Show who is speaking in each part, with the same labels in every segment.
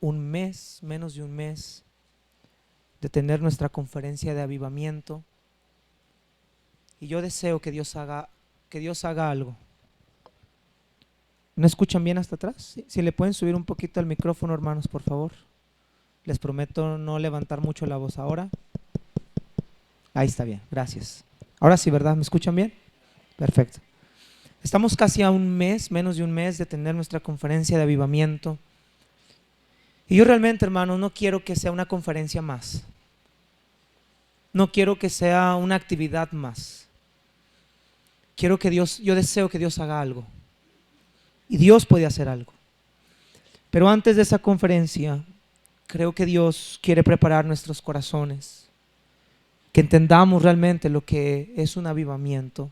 Speaker 1: un mes, menos de un mes, de tener nuestra conferencia de avivamiento. Y yo deseo que Dios haga algo. ¿No escuchan bien hasta atrás? Si le pueden subir un poquito el micrófono, hermanos, por favor. Les prometo no levantar mucho la voz ahora. Ahí está bien, gracias. Ahora sí, ¿verdad? ¿Me escuchan bien? Perfecto. Estamos casi a un mes, menos de un mes, de tener nuestra conferencia de avivamiento. Y yo realmente, hermanos, no quiero que sea una conferencia más. No quiero que sea una actividad más. Yo deseo que Dios haga algo. Y Dios puede hacer algo. Pero antes de esa conferencia, creo que Dios quiere preparar nuestros corazones, que entendamos realmente lo que es un avivamiento.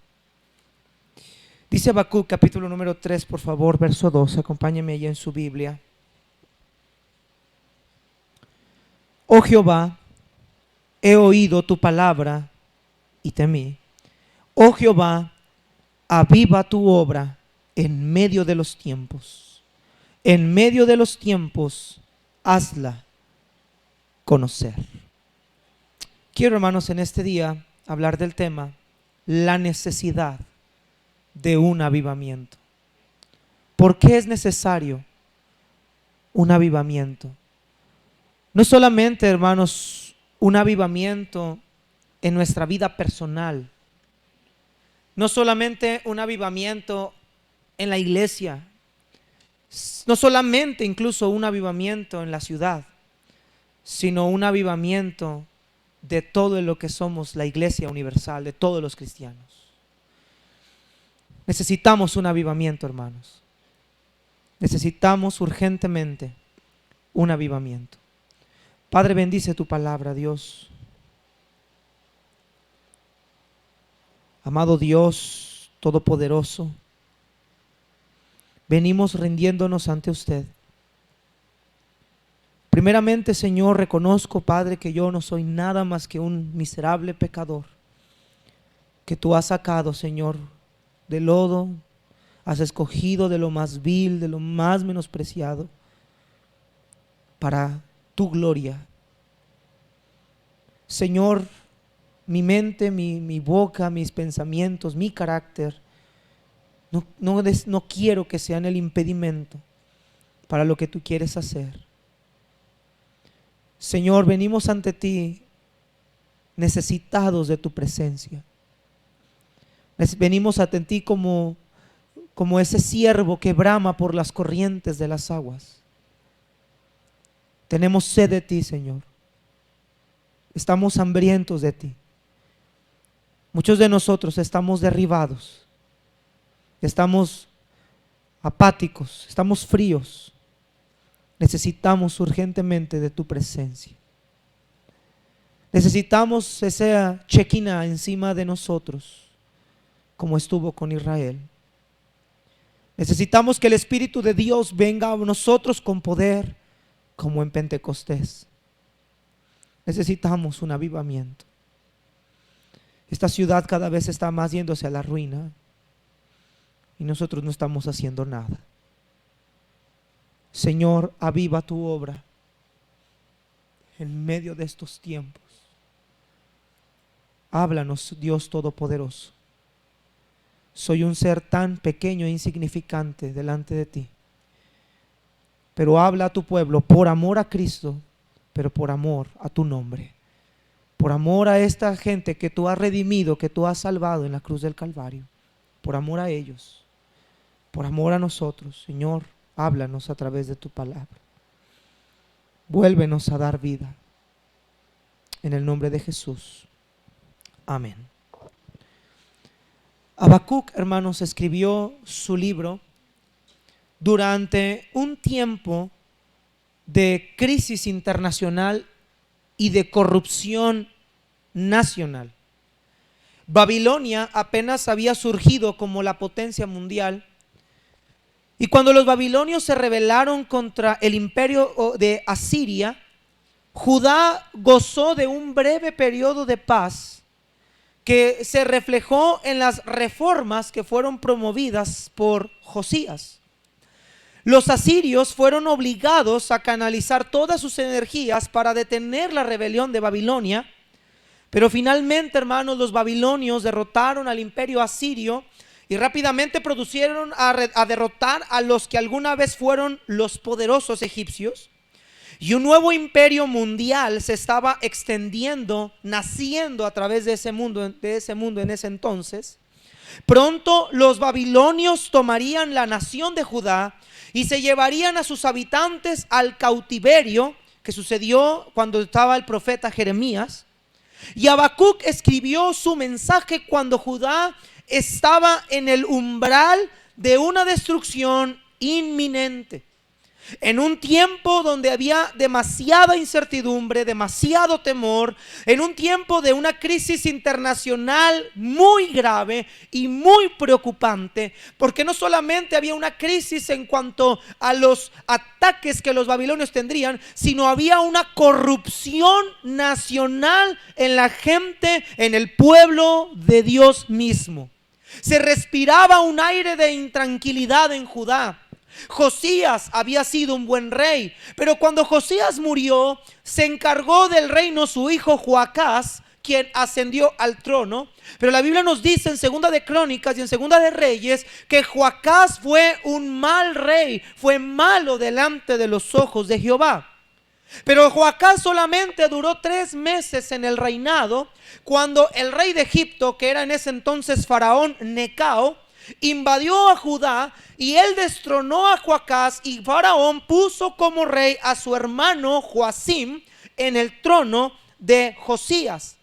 Speaker 1: Dice Habacuc, capítulo número 3, por favor, verso 2, acompáñeme allí en su Biblia. Oh Jehová, he oído tu palabra y temí. Oh Jehová, aviva tu obra en medio de los tiempos. En medio de los tiempos, hazla conocer. Quiero, hermanos, en este día hablar del tema, la necesidad de un avivamiento. ¿Por qué es necesario un avivamiento? No solamente, hermanos, un avivamiento en nuestra vida personal, no solamente un avivamiento en la iglesia, no solamente incluso un avivamiento en la ciudad, sino un avivamiento de todo lo que somos la iglesia universal, de todos los cristianos. Necesitamos un avivamiento, hermanos. Necesitamos urgentemente un avivamiento. Padre, bendice tu palabra, Dios. Amado Dios Todopoderoso, venimos rindiéndonos ante usted. Primeramente, Señor, reconozco, Padre, que yo no soy nada más que un miserable pecador, que tú has sacado, Señor, del lodo, has escogido de lo más vil, de lo más menospreciado, para tu gloria. Señor, mi mente, mi boca, mis pensamientos, mi carácter, no quiero que sean el impedimento para lo que tú quieres hacer. Señor, venimos ante ti necesitados de tu presencia. Venimos ante ti como ese ciervo que brama por las corrientes de las aguas. Tenemos sed de ti, Señor. Estamos hambrientos de ti. Muchos de nosotros estamos derribados, estamos apáticos, estamos fríos. Necesitamos urgentemente de tu presencia. Necesitamos esa Shekinah encima de nosotros, como estuvo con Israel. Necesitamos que el Espíritu de Dios venga a nosotros con poder, como en Pentecostés. Necesitamos un avivamiento. Esta ciudad cada vez está más yéndose a la ruina y nosotros no estamos haciendo nada. Señor, aviva tu obra en medio de estos tiempos. Háblanos, Dios Todopoderoso. Soy un ser tan pequeño e insignificante delante de ti, pero habla a tu pueblo por amor a Cristo, pero por amor a tu nombre, por amor a esta gente que tú has redimido, que tú has salvado en la cruz del Calvario, por amor a ellos, por amor a nosotros. Señor, háblanos a través de tu palabra. Vuélvenos a dar vida. En el nombre de Jesús. Amén. Habacuc, hermanos, escribió su libro durante un tiempo de crisis internacional y de corrupción nacional. Babilonia apenas había surgido como la potencia mundial. Y cuando los babilonios se rebelaron contra el imperio de Asiria, Judá gozó de un breve periodo de paz que se reflejó en las reformas que fueron promovidas por Josías. Los asirios fueron obligados a canalizar todas sus energías para detener la rebelión de Babilonia, pero finalmente, hermanos, los babilonios derrotaron al imperio asirio y rápidamente producieron a derrotar a los que alguna vez fueron los poderosos egipcios. Y un nuevo imperio mundial se estaba extendiendo, naciendo a través de ese mundo en ese entonces. Pronto los babilonios tomarían la nación de Judá y se llevarían a sus habitantes al cautiverio, que sucedió cuando estaba el profeta Jeremías. Y Habacuc escribió su mensaje cuando Judá estaba en el umbral de una destrucción inminente. En un tiempo donde había demasiada incertidumbre, demasiado temor, en un tiempo de una crisis internacional muy grave y muy preocupante, porque no solamente había una crisis en cuanto a los ataques que los babilonios tendrían, sino había una corrupción nacional en la gente, en el pueblo de Dios mismo. Se respiraba un aire de intranquilidad en Judá. Josías había sido un buen rey, pero cuando Josías murió, se encargó del reino su hijo Joacás, quien ascendió al trono. Pero la Biblia nos dice en Segunda de Crónicas y en Segunda de Reyes que Joacás fue un mal rey, fue malo delante de los ojos de Jehová. Pero Joacás solamente duró 3 meses en el reinado, cuando el rey de Egipto, que era en ese entonces Faraón Necao, invadió a Judá y él destronó a Joacás, y Faraón puso como rey a su hermano Joacim en el trono de Josías.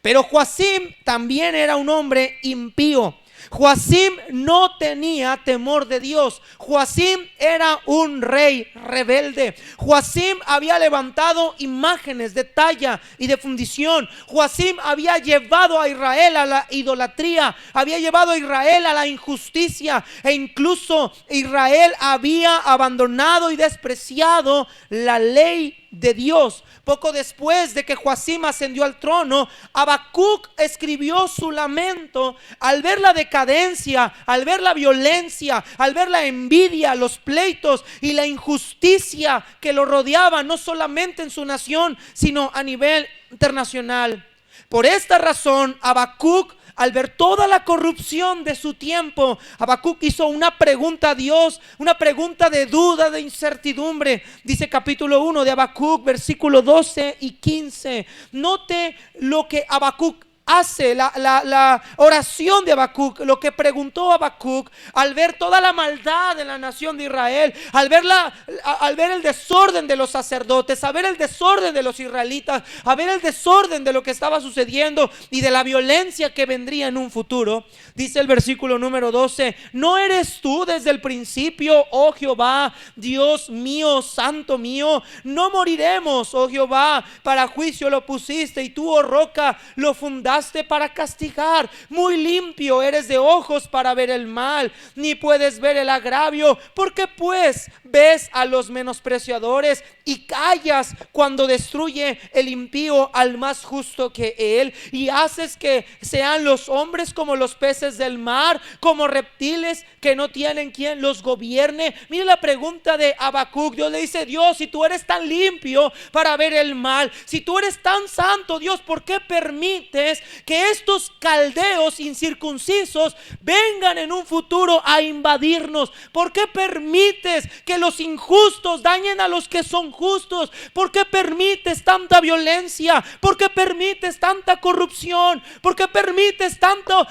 Speaker 1: Pero Joacim también era un hombre impío. Joacim no tenía temor de Dios. Joacim era un rey rebelde. Joacim había levantado imágenes de talla y de fundición. Joacim había llevado a Israel a la idolatría, había llevado a Israel a la injusticia, e incluso Israel había abandonado y despreciado la ley de Dios. Poco después de que Joacim ascendió al trono, Habacuc escribió su lamento al ver la decadencia, al ver la violencia, al ver la envidia, los pleitos y la injusticia que lo rodeaba, no solamente en su nación, sino a nivel internacional. Por esta razón, Habacuc, al ver toda la corrupción de su tiempo, Habacuc hizo una pregunta a Dios, una pregunta de duda, de incertidumbre. Dice capítulo 1 de Habacuc, versículo 12 y 15. Note lo que Habacuc hace, la oración de Habacuc, lo que preguntó Habacuc al ver toda la maldad en la nación de Israel, al ver el desorden de los sacerdotes, a ver el desorden de los israelitas, a ver el desorden de lo que estaba sucediendo y de la violencia que vendría en un futuro. Dice el versículo número 12: ¿no eres tú desde el principio, oh Jehová, Dios mío, santo mío? No moriremos, oh Jehová, para juicio lo pusiste, y tú, oh roca, lo fundaste para castigar. Muy limpio eres de ojos para ver el mal, ni puedes ver el agravio. ¿Por qué pues ves a los menospreciadores y callas cuando destruye el impío al más justo que él? Y haces que sean los hombres como los peces del mar, como reptiles que no tienen quien los gobierne. Mire la pregunta de Habacuc. Dios le dice: Dios, si tú eres tan limpio para ver el mal, si tú eres tan santo, Dios, ¿por qué permites que estos caldeos incircuncisos vengan en un futuro a invadirnos? ¿Por qué permites que los injustos dañen a los que son justos? ¿Por qué permites tanta violencia? ¿Por qué permites tanta corrupción? ¿Por qué permites tanto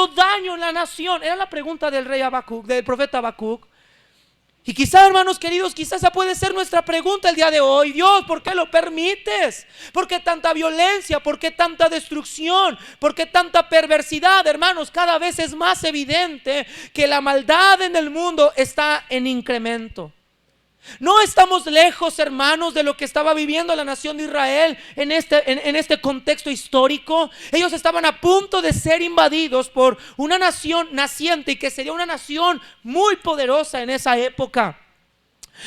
Speaker 1: daño en la nación? Era la pregunta del rey Habacuc, del profeta Habacuc. Y quizás, hermanos queridos, quizás esa puede ser nuestra pregunta el día de hoy. Dios, ¿por qué lo permites? ¿Por qué tanta violencia? ¿Por qué tanta destrucción? ¿Por qué tanta perversidad? Hermanos, cada vez es más evidente que la maldad en el mundo está en incremento. No estamos lejos, hermanos, de lo que estaba viviendo la nación de Israel en este contexto histórico. Ellos estaban a punto de ser invadidos por una nación naciente, y que sería una nación muy poderosa en esa época.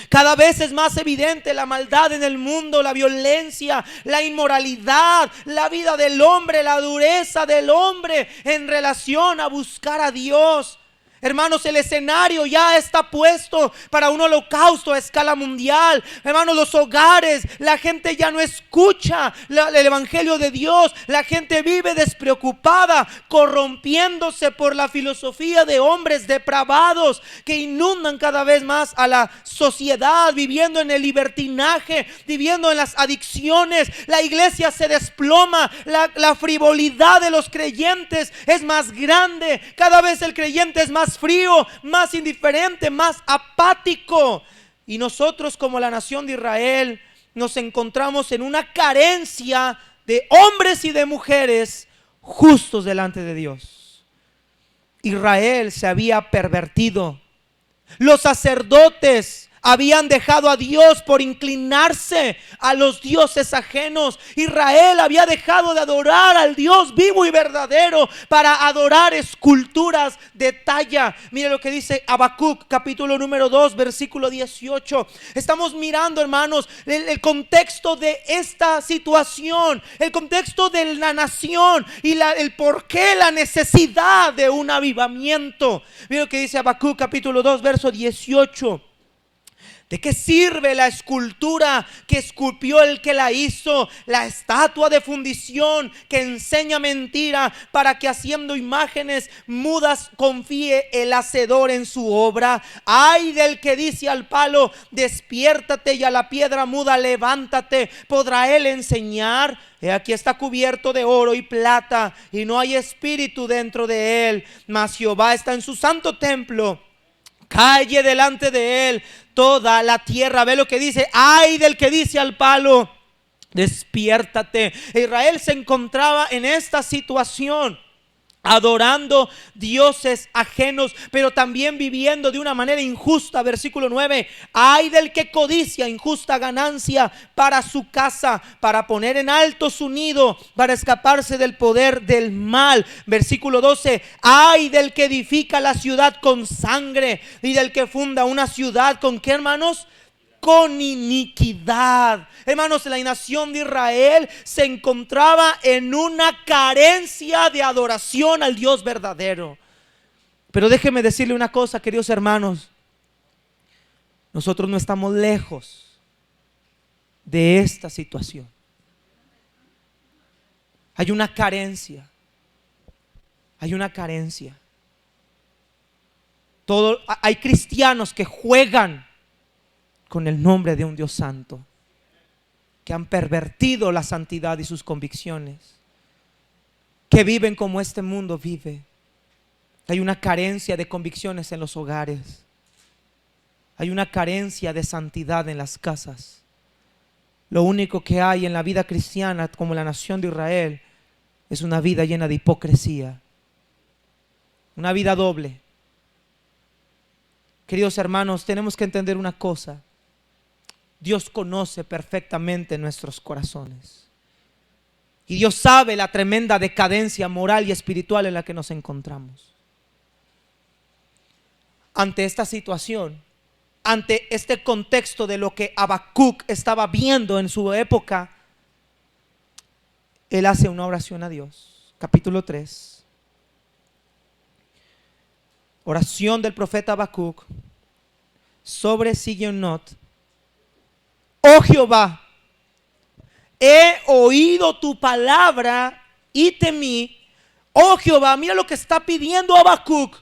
Speaker 1: Cada vez es más evidente la maldad en el mundo, la violencia, la inmoralidad, la vida del hombre, la dureza del hombre en relación a buscar a Dios. Hermanos, el escenario ya está puesto para un holocausto a escala mundial. Hermanos, los hogares, la gente ya no escucha el evangelio de Dios. La gente vive despreocupada, corrompiéndose por la filosofía de hombres depravados que inundan cada vez más a la sociedad, viviendo en el libertinaje, viviendo en las adicciones. La iglesia se desploma, la frivolidad de los creyentes es más grande. Cada vez el creyente es más frío, más indiferente, más apático. Y nosotros, como la nación de Israel, nos encontramos en una carencia de hombres y de mujeres justos delante de Dios. Israel se había pervertido. Los sacerdotes habían dejado a Dios por inclinarse a los dioses ajenos. Israel había dejado de adorar al Dios vivo y verdadero para adorar esculturas de talla. Mire lo que dice Habacuc, capítulo número 2, versículo 18. Estamos mirando, hermanos, el contexto de esta situación, el contexto de la nación y el por qué, la necesidad de un avivamiento. Mire lo que dice Habacuc, capítulo 2, verso 18. ¿De qué sirve la escultura que esculpió el que la hizo? La estatua de fundición que enseña mentira, para que haciendo imágenes mudas confíe el hacedor en su obra. Ay del que dice al palo, despiértate, y a la piedra muda, levántate. ¿Podrá él enseñar? He aquí está cubierto de oro y plata, y no hay espíritu dentro de él. Mas Jehová está en su santo templo. Calle delante de él toda la tierra. Ve lo que dice: ay del que dice al palo, despiértate. Israel se encontraba en esta situación, adorando dioses ajenos, pero también viviendo de una manera injusta. Versículo 9: ay del que codicia injusta ganancia para su casa, para poner en alto su nido, para escaparse del poder del mal. Versículo 12: ay del que edifica la ciudad con sangre, y del que funda una ciudad con ¿qué, hermanos? Con iniquidad. Hermanos, la nación de Israel se encontraba en una carencia de adoración al Dios verdadero. Pero déjeme decirle una cosa, queridos hermanos, nosotros no estamos lejos de esta situación. Hay una carencia. Hay una carencia. Hay cristianos que juegan con el nombre de un Dios santo, que han pervertido la santidad y sus convicciones, que viven como este mundo vive. Hay una carencia de convicciones en los hogares. Hay una carencia de santidad en las casas. Lo único que hay en la vida cristiana, como la nación de Israel, es una vida llena de hipocresía, una vida doble. Queridos hermanos, tenemos que entender una cosa: Dios conoce perfectamente nuestros corazones, y Dios sabe la tremenda decadencia moral y espiritual en la que nos encontramos. Ante esta situación, ante este contexto de lo que Habacuc estaba viendo en su época, él hace una oración a Dios. Capítulo 3, oración del profeta Habacuc sobre Sigionot. Oh Jehová, he oído tu palabra y temí. Oh Jehová, mira lo que está pidiendo Habacuc: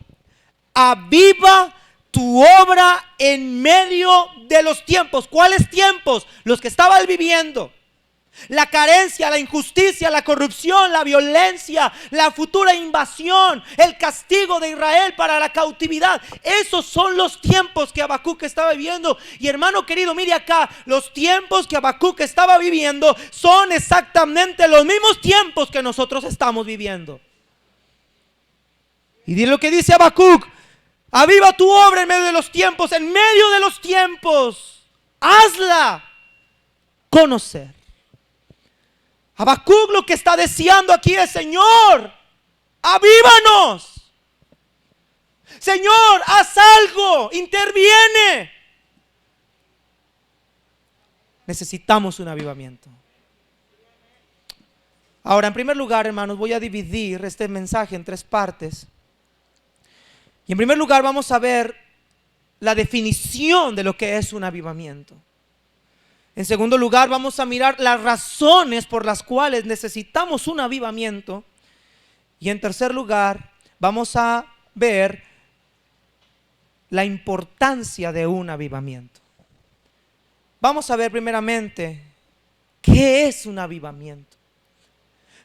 Speaker 1: aviva tu obra en medio de los tiempos. ¿Cuáles tiempos? Los que estaba él viviendo. La carencia, la injusticia, la corrupción, la violencia, la futura invasión, el castigo de Israel para la cautividad. Esos son los tiempos que Habacuc estaba viviendo. Y hermano querido, mire acá, los tiempos que Habacuc estaba viviendo son exactamente los mismos tiempos que nosotros estamos viviendo. Y dile lo que dice Habacuc: aviva tu obra en medio de los tiempos, en medio de los tiempos, hazla conocer. Habacuc lo que está deseando aquí es: Señor, avívanos. Señor, haz algo, interviene. Necesitamos un avivamiento. Ahora, en primer lugar, hermanos, voy a dividir este mensaje en tres partes. Y en primer lugar vamos a ver la definición de lo que es un avivamiento. En segundo lugar vamos a mirar las razones por las cuales necesitamos un avivamiento. Y en tercer lugar vamos a ver la importancia de un avivamiento. Vamos a ver primeramente qué es un avivamiento.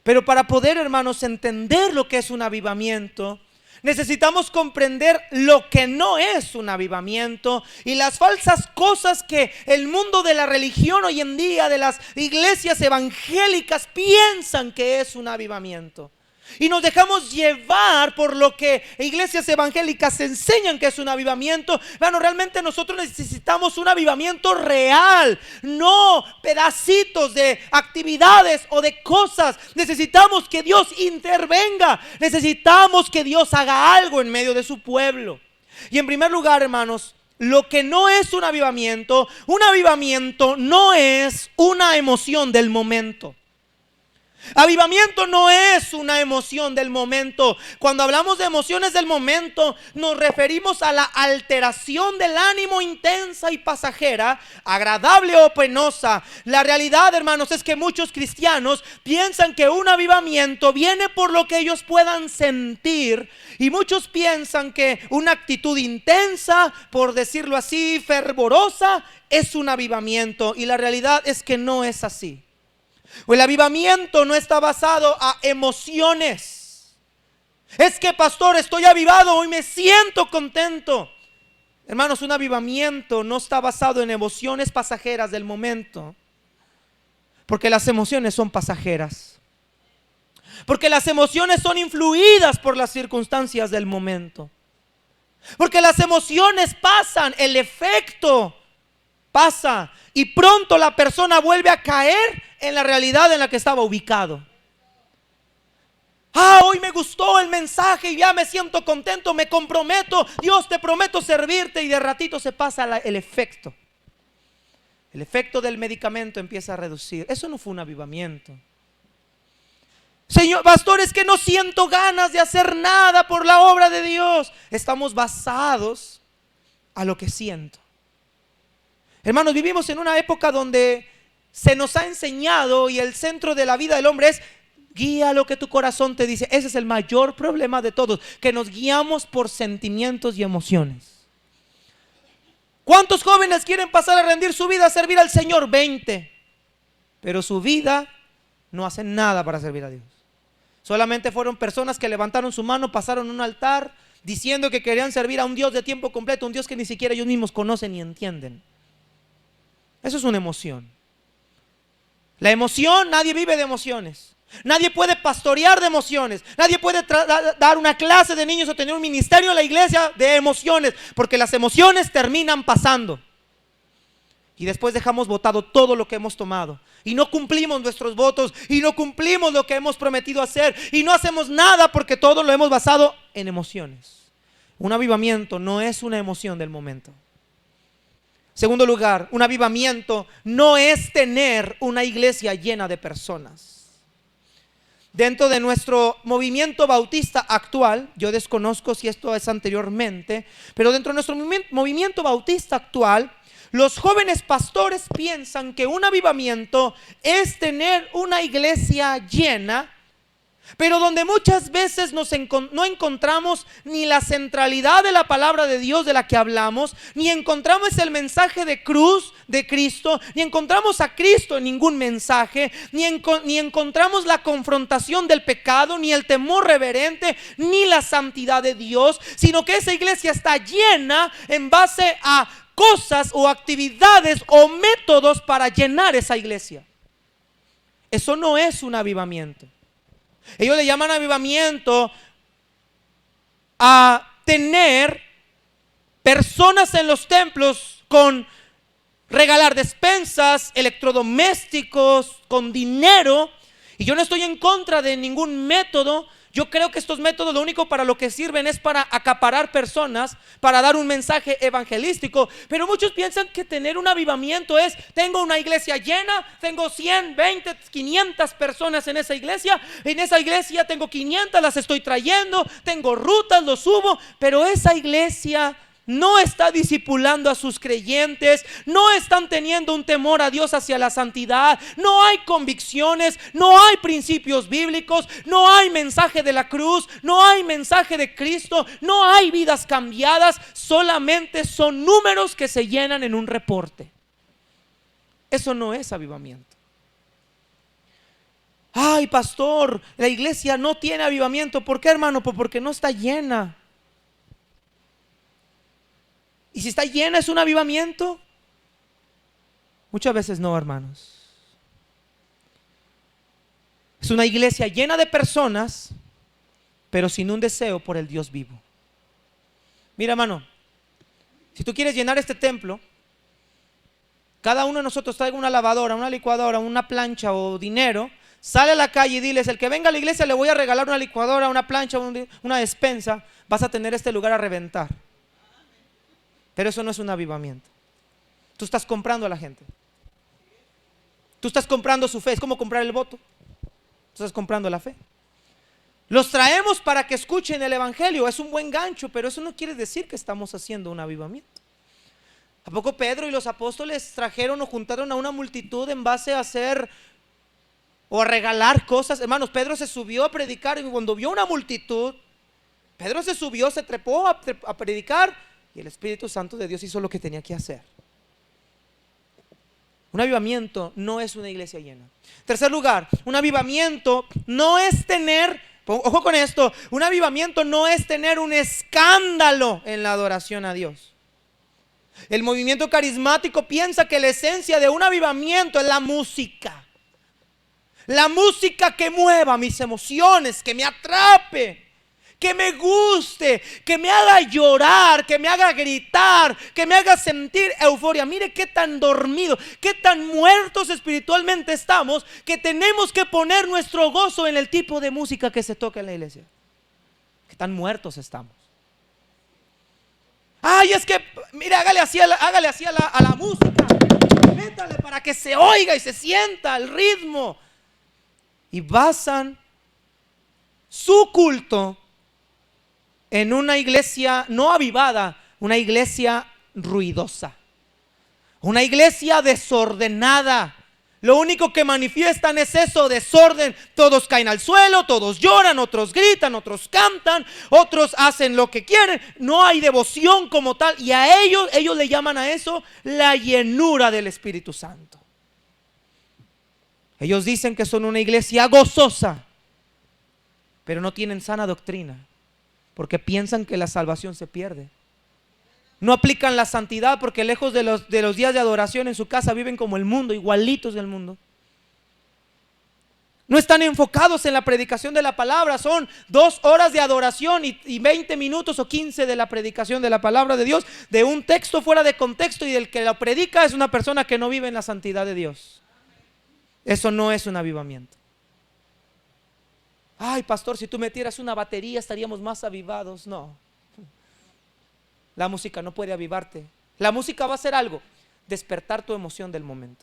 Speaker 1: Pero para poder, hermanos, entender lo que es un avivamiento, necesitamos comprender lo que no es un avivamiento y las falsas cosas que el mundo de la religión hoy en día, de las iglesias evangélicas, piensan que es un avivamiento. Y nos dejamos llevar por lo que iglesias evangélicas enseñan que es un avivamiento. Bueno, realmente nosotros necesitamos un avivamiento real, no pedacitos de actividades o de cosas. Necesitamos que Dios intervenga. Necesitamos que Dios haga algo en medio de su pueblo. Y en primer lugar, hermanos, lo que no es un avivamiento no es una emoción del momento. Avivamiento no es una emoción del momento. Cuando hablamos de emociones del momento, nos referimos a la alteración del ánimo intensa y pasajera, agradable o penosa. La realidad, hermanos, es que muchos cristianos piensan que un avivamiento viene por lo que ellos puedan sentir. Y muchos piensan que una actitud intensa, por decirlo así, fervorosa, es un avivamiento. Y la realidad es que no es así. El avivamiento no está basado a emociones. Es que, pastor, estoy avivado, hoy me siento contento. Hermanos, un avivamiento no está basado en emociones pasajeras del momento, porque las emociones son pasajeras, porque las emociones son influidas por las circunstancias del momento, porque las emociones pasan, el efecto pasa y pronto la persona vuelve a caer en la realidad en la que estaba ubicado. Hoy me gustó el mensaje y ya me siento contento, me comprometo, Dios, te prometo servirte, y de ratito se pasa el efecto. El efecto del medicamento empieza a reducir. Eso no fue un avivamiento. Señor pastor, es que no siento ganas de hacer nada por la obra de Dios. Estamos basados a lo que siento. Hermanos, vivimos en una época donde se nos ha enseñado, y el centro de la vida del hombre es: guía lo que tu corazón te dice. Ese es el mayor problema de todos, que nos guiamos por sentimientos y emociones. ¿Cuántos jóvenes quieren pasar a rendir su vida a servir al Señor? 20. Pero su vida no hacen nada para servir a Dios. Solamente fueron personas que levantaron su mano, pasaron un altar diciendo que querían servir a un Dios de tiempo completo, un Dios que ni siquiera ellos mismos conocen ni entienden. Eso es una emoción. La emoción, nadie vive de emociones. Nadie puede pastorear de emociones. Nadie puede dar una clase de niños o tener un ministerio en la iglesia de emociones, porque las emociones terminan pasando. Y después dejamos botado todo lo que hemos tomado. Y no cumplimos nuestros votos. Y no cumplimos lo que hemos prometido hacer. Y no hacemos nada porque todo lo hemos basado en emociones. Un avivamiento no es una emoción del momento. Segundo lugar, un avivamiento no es tener una iglesia llena de personas. Dentro de nuestro movimiento bautista actual, yo desconozco si esto es anteriormente, pero dentro de nuestro movimiento bautista actual, los jóvenes pastores piensan que un avivamiento es tener una iglesia llena, pero donde muchas veces no encontramos ni la centralidad de la palabra de Dios de la que hablamos, ni encontramos el mensaje de cruz de Cristo, ni encontramos a Cristo en ningún mensaje, ni encontramos la confrontación del pecado, ni el temor reverente, ni la santidad de Dios, sino que esa iglesia está llena en base a cosas o actividades o métodos para llenar esa iglesia. Eso no es un avivamiento. Ellos le llaman avivamiento a tener personas en los templos con regalar despensas, electrodomésticos, con dinero. Y yo no estoy en contra de ningún método. Yo creo que estos métodos lo único para lo que sirven es para acaparar personas, para dar un mensaje evangelístico. Pero muchos piensan que tener un avivamiento es: tengo una iglesia llena, tengo 100, 20, 500 personas en esa iglesia tengo 500, las estoy trayendo, tengo rutas, los subo. Pero esa iglesia no está discipulando a sus creyentes, no están teniendo un temor a Dios hacia la santidad, no hay convicciones, no hay principios bíblicos, no hay mensaje de la cruz, no hay mensaje de Cristo, no hay vidas cambiadas, solamente son números que se llenan en un reporte. Eso no es avivamiento. Ay, pastor, la iglesia no tiene avivamiento. ¿Por qué, hermano? Pues porque no está llena. ¿Y si está llena es un avivamiento? Muchas veces no, hermanos. Es una iglesia llena de personas, pero sin un deseo por el Dios vivo. Mira, hermano, si tú quieres llenar este templo, cada uno de nosotros traiga una lavadora, una licuadora, una plancha o dinero, sale a la calle y diles: el que venga a la iglesia le voy a regalar una licuadora, una plancha, una despensa. Vas a tener este lugar a reventar. Pero eso no es un avivamiento. Tú estás comprando a la gente. Tú estás comprando su fe. Es como comprar el voto. Tú estás comprando la fe. Los traemos para que escuchen el evangelio. Es un buen gancho, pero eso no quiere decir que estamos haciendo un avivamiento. ¿A poco Pedro y los apóstoles trajeron o juntaron a una multitud en base a hacer o a regalar cosas? Hermanos, Pedro se subió a predicar y cuando vio una multitud, Pedro se subió, se trepó a predicar. Y el Espíritu Santo de Dios hizo lo que tenía que hacer. Un avivamiento no es una iglesia llena. Tercer lugar, un avivamiento no es tener, ojo con esto, un avivamiento no es tener un escándalo en la adoración a Dios. El movimiento carismático piensa que la esencia de un avivamiento es la música. La música que mueva mis emociones, que me atrape, que me guste, que me haga llorar, que me haga gritar, que me haga sentir euforia. Mire qué tan dormido, qué tan muertos espiritualmente estamos, que tenemos que poner nuestro gozo en el tipo de música que se toca en la iglesia. Qué tan muertos estamos. Ay, es que, mire, hágale así a la música, métale para que se oiga y se sienta el ritmo. Y basan su culto en una iglesia no avivada, una iglesia ruidosa, una iglesia desordenada. Lo único que manifiestan es eso, desorden. Todos caen al suelo, todos lloran, otros gritan, otros cantan, otros hacen lo que quieren. No hay devoción como tal. Y a ellos le llaman a eso la llenura del Espíritu Santo. Ellos dicen que son una iglesia gozosa, pero no tienen sana doctrina, porque piensan que la salvación se pierde. No aplican la santidad porque lejos de los días de adoración en su casa viven como el mundo, igualitos del mundo. No están enfocados en la predicación de la palabra. Son 2 horas de adoración y 20 minutos o 15 de la predicación de la palabra de Dios, de un texto fuera de contexto, y el que lo predica es una persona que no vive en la santidad de Dios. Eso no es un avivamiento. Ay, pastor, si tú metieras una batería estaríamos más avivados. No, la música no puede avivarte. La música va a hacer algo: despertar tu emoción del momento.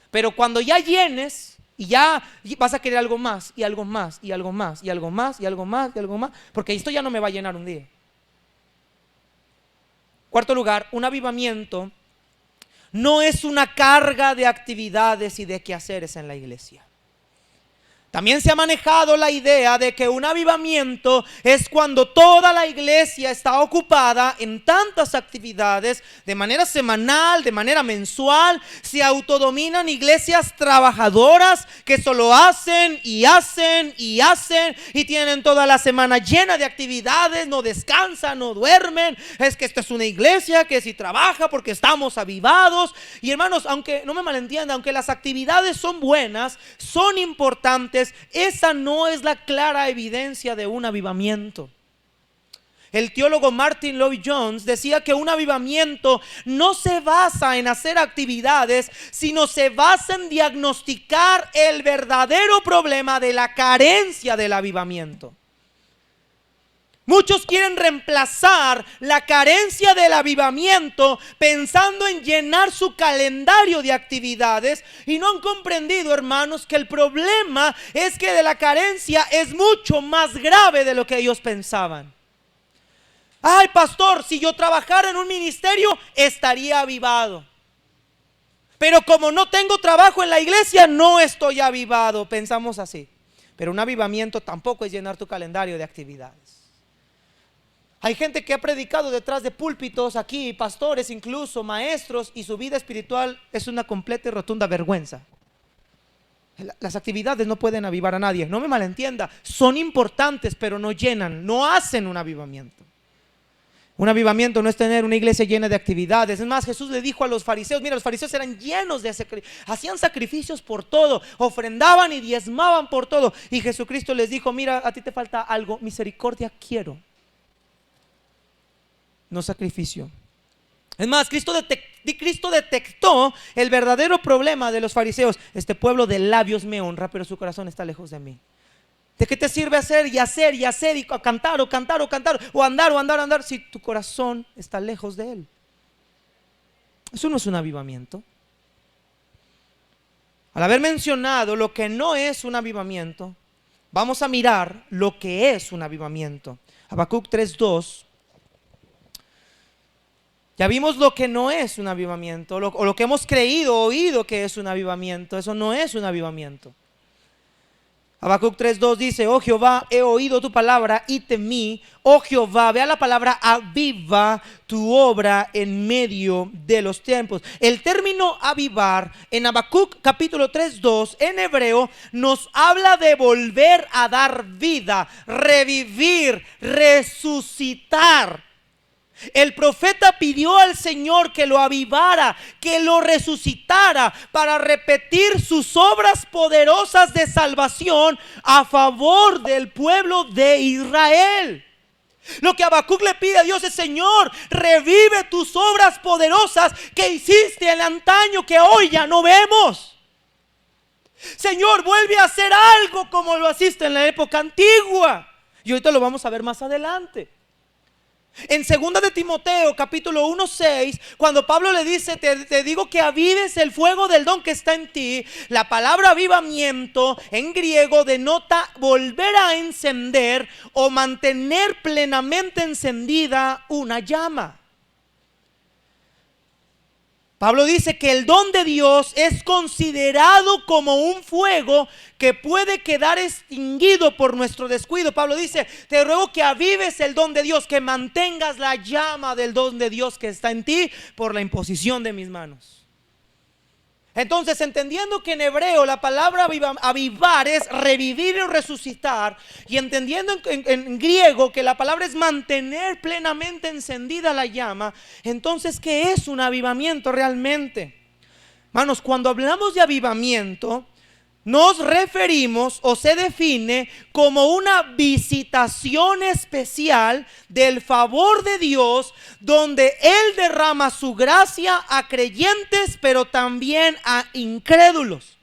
Speaker 1: Pero cuando ya llenes y ya vas a querer algo más y algo más y algo más y algo más y algo más y algo más, porque esto ya no me va a llenar un día. Cuarto lugar, un avivamiento no es una carga de actividades y de quehaceres en la iglesia. También se ha manejado la idea de que un avivamiento es cuando toda la iglesia está ocupada en tantas actividades, de manera semanal, de manera mensual. Se autodominan iglesias trabajadoras que solo hacen y hacen y hacen y tienen toda la semana llena de actividades, no descansan, no duermen. Es que esta es una iglesia que sí trabaja porque estamos avivados. Y hermanos, aunque no me malentiendan, aunque las actividades son buenas, son importantes, esa no es la clara evidencia de un avivamiento. El teólogo Martin Lloyd-Jones decía que un avivamiento no se basa en hacer actividades, sino se basa en diagnosticar el verdadero problema de la carencia del avivamiento. Muchos quieren reemplazar la carencia del avivamiento pensando en llenar su calendario de actividades y no han comprendido, hermanos, que el problema es que de la carencia es mucho más grave de lo que ellos pensaban. Ay, pastor, si yo trabajara en un ministerio estaría avivado, pero como no tengo trabajo en la iglesia no estoy avivado. Pensamos así, pero un avivamiento tampoco es llenar tu calendario de actividades. Hay gente que ha predicado detrás de púlpitos aquí, pastores, incluso maestros, y su vida espiritual es una completa y rotunda vergüenza. Las actividades no pueden avivar a nadie, no me malentienda, son importantes, pero no llenan, no hacen un avivamiento. Un avivamiento no es tener una iglesia llena de actividades. Es más, Jesús le dijo a los fariseos, mira, los fariseos eran llenos de hacían sacrificios por todo, ofrendaban y diezmaban por todo, y Jesucristo les dijo, mira, a ti te falta algo, misericordia quiero, no sacrificio. Es más, Cristo detectó el verdadero problema de los fariseos. Este pueblo de labios me honra, pero su corazón está lejos de mí. ¿De qué te sirve hacer y hacer y hacer y cantar o cantar o cantar o andar si tu corazón está lejos de Él? Eso no es un avivamiento. Al haber mencionado lo que no es un avivamiento, vamos a mirar lo que es un avivamiento. Habacuc 3:2. Ya vimos lo que no es un avivamiento, o lo que hemos creído, oído que es un avivamiento. Eso no es un avivamiento. Habacuc 3:2 dice, oh Jehová, he oído tu palabra y temí. Oh Jehová, vea la palabra aviva tu obra en medio de los tiempos. El término avivar en Habacuc capítulo 3:2 en hebreo nos habla de volver a dar vida, revivir, resucitar. El profeta pidió al Señor que lo avivara, que lo resucitara para repetir sus obras poderosas de salvación a favor del pueblo de Israel. Lo que Habacuc le pide a Dios es, Señor, revive tus obras poderosas que hiciste en el antaño que hoy ya no vemos. Señor, vuelve a hacer algo como lo hiciste en la época antigua. Y ahorita lo vamos a ver más adelante. En 2 de Timoteo capítulo 1:6, cuando Pablo le dice, te digo que avives el fuego del don que está en ti, la palabra avivamiento en griego denota volver a encender o mantener plenamente encendida una llama. Pablo dice que el don de Dios es considerado como un fuego que puede quedar extinguido por nuestro descuido. Pablo dice, te ruego que avives el don de Dios, que mantengas la llama del don de Dios que está en ti por la imposición de mis manos. Entonces, entendiendo que en hebreo la palabra avivar es revivir o resucitar, y entendiendo en griego que la palabra es mantener plenamente encendida la llama, entonces, ¿qué es un avivamiento realmente? Hermanos, cuando hablamos de avivamiento, nos referimos o se define como una visitación especial del favor de Dios, donde Él derrama su gracia a creyentes, pero también a incrédulos.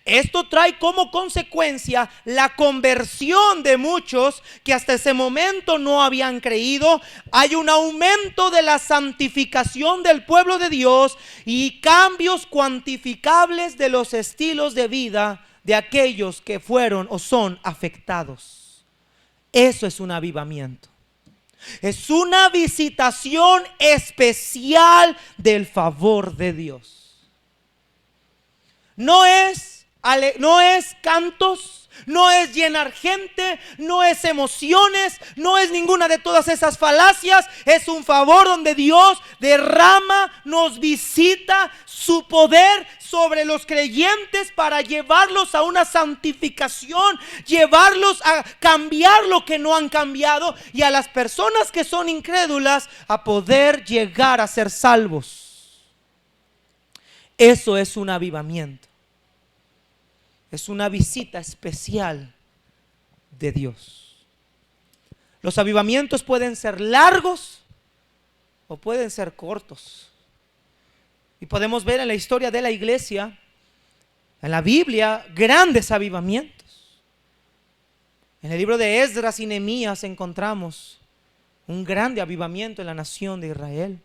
Speaker 1: Esto trae como consecuencia la conversión de muchos que hasta ese momento no habían creído. Hay un aumento de la santificación del pueblo de Dios y cambios cuantificables de los estilos de vida de aquellos que fueron o son afectados. Eso es un avivamiento. Es una visitación especial del favor de Dios. No es cantos, no es llenar gente, no es emociones, no es ninguna de todas esas falacias. Es un favor donde Dios derrama, nos visita su poder sobre los creyentes para llevarlos a una santificación, llevarlos a cambiar lo que no han cambiado, y a las personas que son incrédulas a poder llegar a ser salvos. Eso es un avivamiento. Es una visita especial de Dios. Los avivamientos pueden ser largos o pueden ser cortos. Y podemos ver en la historia de la iglesia, en la Biblia, grandes avivamientos. En el libro de Esdras y Nehemías encontramos un grande avivamiento en la nación de Israel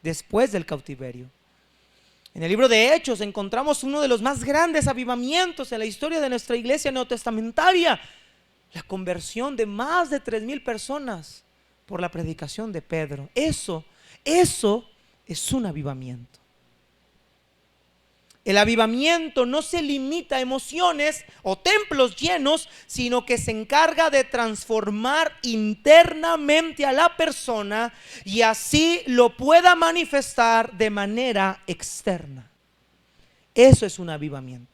Speaker 1: después del cautiverio. En el libro de Hechos encontramos uno de los más grandes avivamientos en la historia de nuestra iglesia neotestamentaria, la conversión de más de 3,000 personas por la predicación de Pedro. Eso es un avivamiento. El avivamiento no se limita a emociones o templos llenos, sino que se encarga de transformar internamente a la persona y así lo pueda manifestar de manera externa. Eso es un avivamiento.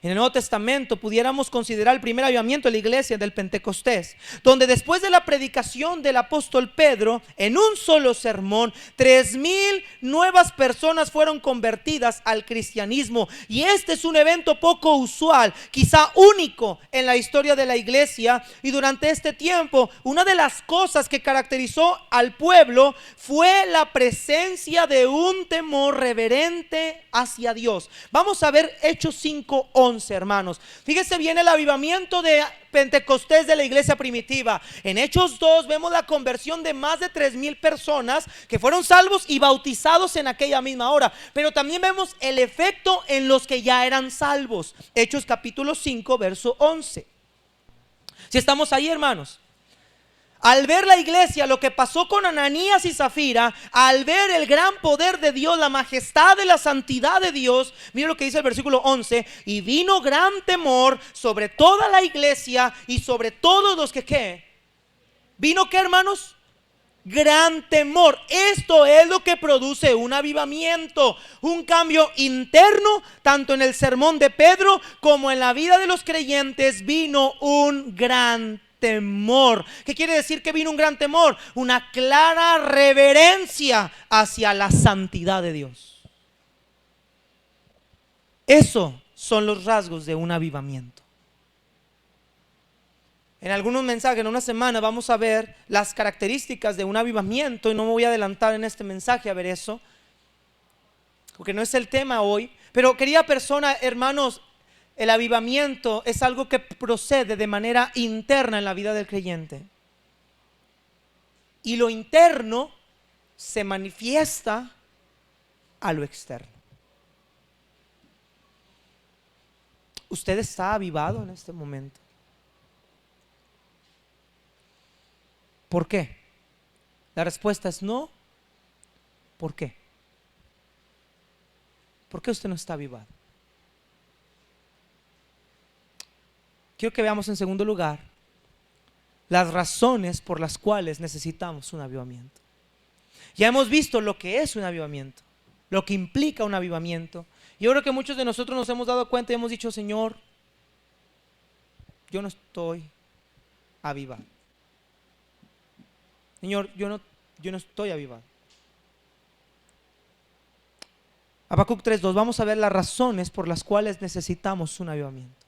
Speaker 1: En el Nuevo Testamento pudiéramos considerar el primer avivamiento de la iglesia del Pentecostés, donde después de la predicación del apóstol Pedro, en un solo sermón, 3,000 nuevas personas fueron convertidas al cristianismo. Y este es un evento poco usual, quizá único en la historia de la iglesia. Y durante este tiempo, una de las cosas que caracterizó al pueblo fue la presencia de un temor reverente hacia Dios. Vamos a ver Hechos 5:11, hermanos. Fíjese bien el avivamiento de Pentecostés de la iglesia primitiva. En Hechos 2 vemos la conversión de más de 3,000 personas que fueron salvos y bautizados en aquella misma hora. Pero también vemos el efecto en los que ya eran salvos. Hechos capítulo 5 verso 11. Si estamos ahí, hermanos. Al ver la iglesia, lo que pasó con Ananías y Zafira, al ver el gran poder de Dios, la majestad de la santidad de Dios, mira lo que dice el versículo 11: y vino gran temor sobre toda la iglesia y sobre todos los que ¿qué? ¿Vino qué, hermanos? Gran temor. Esto es lo que produce un avivamiento, un cambio interno, tanto en el sermón de Pedro como en la vida de los creyentes. Vino un gran temor. ¿Qué quiere decir que vino un gran temor? Una clara reverencia hacia la santidad de Dios. Eso son los rasgos de un avivamiento. En algunos mensajes, en una semana, vamos a ver las características de un avivamiento, y no me voy a adelantar en este mensaje a ver eso, porque no es el tema hoy. Pero querida persona, hermanos, el avivamiento es algo que procede de manera interna en la vida del creyente. Y lo interno se manifiesta a lo externo. ¿Usted está avivado en este momento? ¿Por qué? La respuesta es no. ¿Por qué? ¿Por qué usted no está avivado? Quiero que veamos en segundo lugar las razones por las cuales necesitamos un avivamiento. Ya hemos visto lo que es un avivamiento, lo que implica un avivamiento. Yo creo que muchos de nosotros nos hemos dado cuenta y hemos dicho: Señor, yo no estoy avivado. Señor, yo no estoy avivado. Habacuc 3:2, vamos a ver las razones por las cuales necesitamos un avivamiento.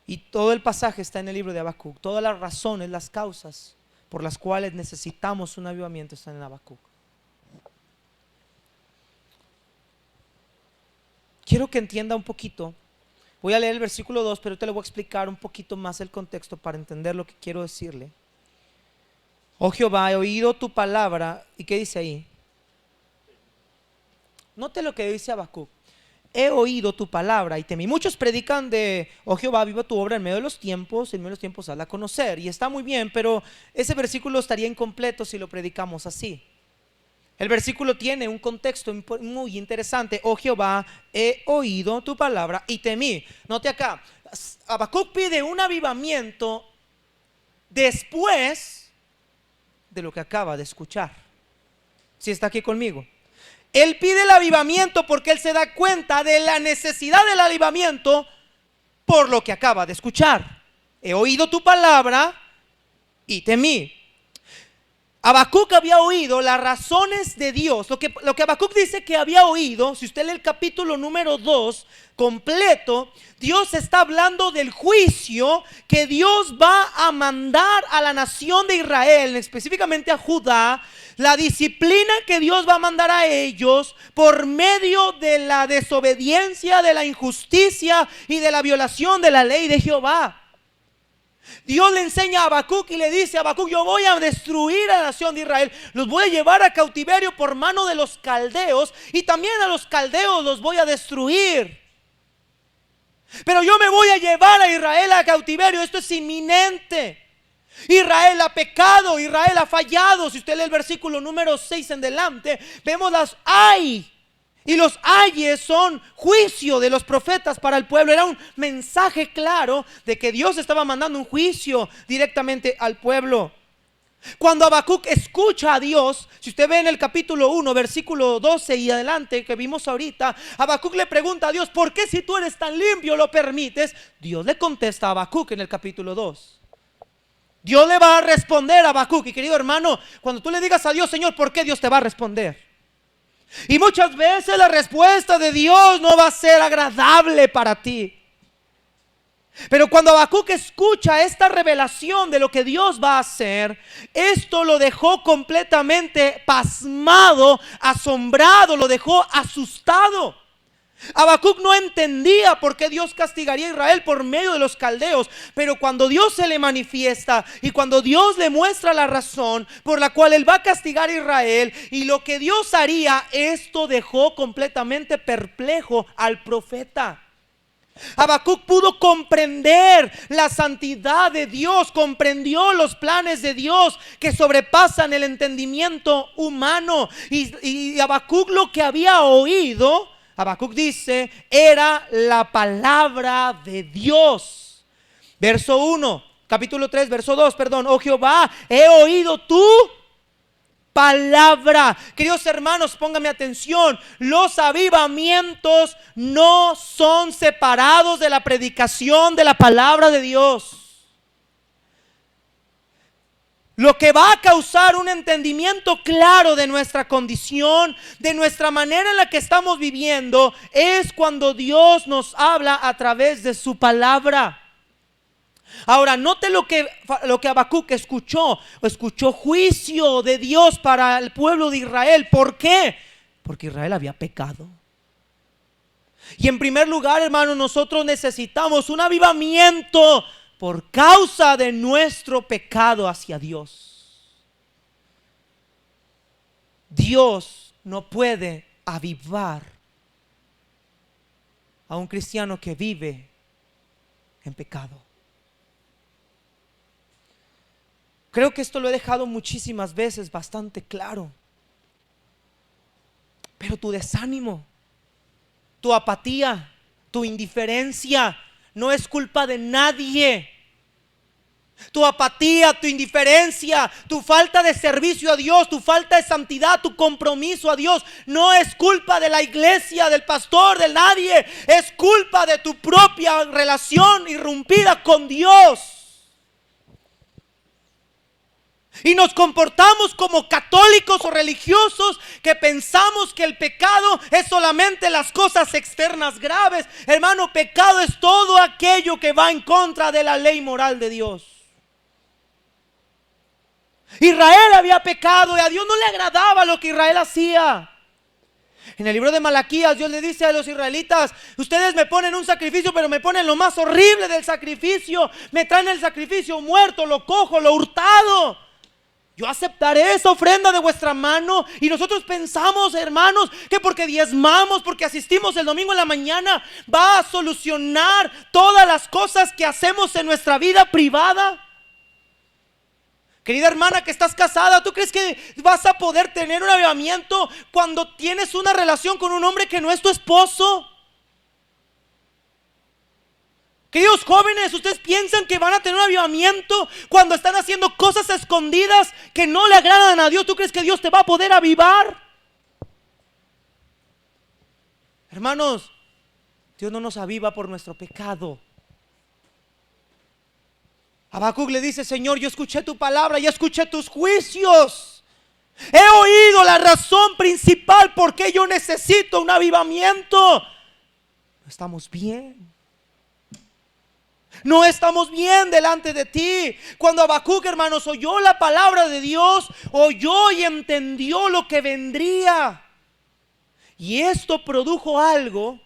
Speaker 1: Y todo el pasaje está en el libro de Habacuc. Todas las razones, las causas por las cuales necesitamos un avivamiento están en Habacuc. Quiero que entienda un poquito. Voy a leer el versículo 2, pero te le voy a explicar un poquito más el contexto para entender lo que quiero decirle. Oh Jehová, he oído tu palabra. ¿Y qué dice ahí? Note lo que dice Habacuc. He oído tu palabra y temí. Muchos predican de: oh Jehová, viva tu obra en medio de los tiempos, en medio de los tiempos hazla conocer. Y está muy bien, pero ese versículo estaría incompleto si lo predicamos así. El versículo tiene un contexto muy interesante. Oh Jehová, he oído tu palabra y temí. Note acá, Habacuc pide un avivamiento después de lo que acaba de escuchar. ¿Sí está aquí conmigo? Él pide el avivamiento porque él se da cuenta de la necesidad del avivamiento por lo que acaba de escuchar. He oído tu palabra y temí. Habacuc había oído las razones de Dios. Lo que Habacuc dice que había oído, si usted lee el capítulo número 2 completo, Dios está hablando del juicio que Dios va a mandar a la nación de Israel, específicamente a Judá, la disciplina que Dios va a mandar a ellos por medio de la desobediencia, de la injusticia y de la violación de la ley de Jehová. Dios le enseña a Habacuc y le dice a Habacuc: yo voy a destruir a la nación de Israel, los voy a llevar a cautiverio por mano de los caldeos, y también a los caldeos los voy a destruir. Pero yo me voy a llevar a Israel a cautiverio, esto es inminente. Israel ha pecado, Israel ha fallado. Si usted lee el versículo número 6 en delante, vemos las ay. Y los ayes son juicio de los profetas para el pueblo. Era un mensaje claro de que Dios estaba mandando un juicio directamente al pueblo. Cuando Habacuc escucha a Dios, si usted ve en el capítulo 1, versículo 12 y adelante que vimos ahorita, Habacuc le pregunta a Dios: ¿por qué si tú eres tan limpio lo permites? Dios le contesta a Habacuc en el capítulo 2. Dios le va a responder a Habacuc. Y querido hermano, cuando tú le digas a Dios: Señor, ¿por qué? Dios te va a responder. Y muchas veces la respuesta de Dios no va a ser agradable para ti. Pero cuando Habacuc escucha esta revelación de lo que Dios va a hacer, esto lo dejó completamente pasmado, asombrado, lo dejó asustado. Habacuc no entendía por qué Dios castigaría a Israel por medio de los caldeos, pero cuando Dios se le manifiesta y cuando Dios le muestra la razón por la cual él va a castigar a Israel y lo que Dios haría, esto dejó completamente perplejo al profeta. Habacuc pudo comprender la santidad de Dios, comprendió los planes de Dios que sobrepasan el entendimiento humano. Y Habacuc lo que había oído, Habacuc dice, era la palabra de Dios. Verso 1, capítulo 3, verso 2, perdón. Oh Jehová, he oído tu palabra. Queridos hermanos, póngame atención. Los avivamientos no son separados de la predicación de la palabra de Dios. Lo que va a causar un entendimiento claro de nuestra condición, de nuestra manera en la que estamos viviendo, es cuando Dios nos habla a través de su palabra. Ahora, note lo que Habacuc escuchó juicio de Dios para el pueblo de Israel. ¿Por qué? Porque Israel había pecado. Y en primer lugar, hermanos, nosotros necesitamos un avivamiento por causa de nuestro pecado hacia Dios. Dios no puede avivar a un cristiano que vive en pecado. Creo que esto lo he dejado muchísimas veces bastante claro. Pero tu desánimo, tu apatía, tu indiferencia no es culpa de nadie. Tu apatía, tu indiferencia, tu falta de servicio a Dios, tu falta de santidad, tu compromiso a Dios, no es culpa de la iglesia, del pastor, de nadie. Es culpa de tu propia relación irrumpida con Dios. Y nos comportamos como católicos o religiosos que pensamos que el pecado es solamente las cosas externas graves. Hermano, pecado es todo aquello que va en contra de la ley moral de Dios. Israel había pecado y a Dios no le agradaba lo que Israel hacía. En el libro de Malaquías, Dios le dice a los israelitas: ustedes me ponen un sacrificio, pero me ponen lo más horrible del sacrificio. Me traen el sacrificio muerto, lo cojo, lo hurtado. Yo aceptaré esa ofrenda de vuestra mano. Y nosotros pensamos, hermanos, que porque diezmamos, porque asistimos el domingo en la mañana, va a solucionar todas las cosas que hacemos en nuestra vida privada. Querida hermana que estás casada, ¿tú crees que vas a poder tener un avivamiento cuando tienes una relación con un hombre que no es tu esposo? Queridos jóvenes, ¿ustedes piensan que van a tener un avivamiento cuando están haciendo cosas escondidas que no le agradan a Dios? ¿Tú crees que Dios te va a poder avivar? Hermanos, Dios no nos aviva por nuestro pecado. Habacuc le dice: Señor, yo escuché tu palabra, ya escuché tus juicios. He oído la razón principal por qué yo necesito un avivamiento. No estamos bien. No estamos bien delante de ti. Cuando Habacuc, hermanos, oyó la palabra de Dios, oyó y entendió lo que vendría. Y esto produjo algo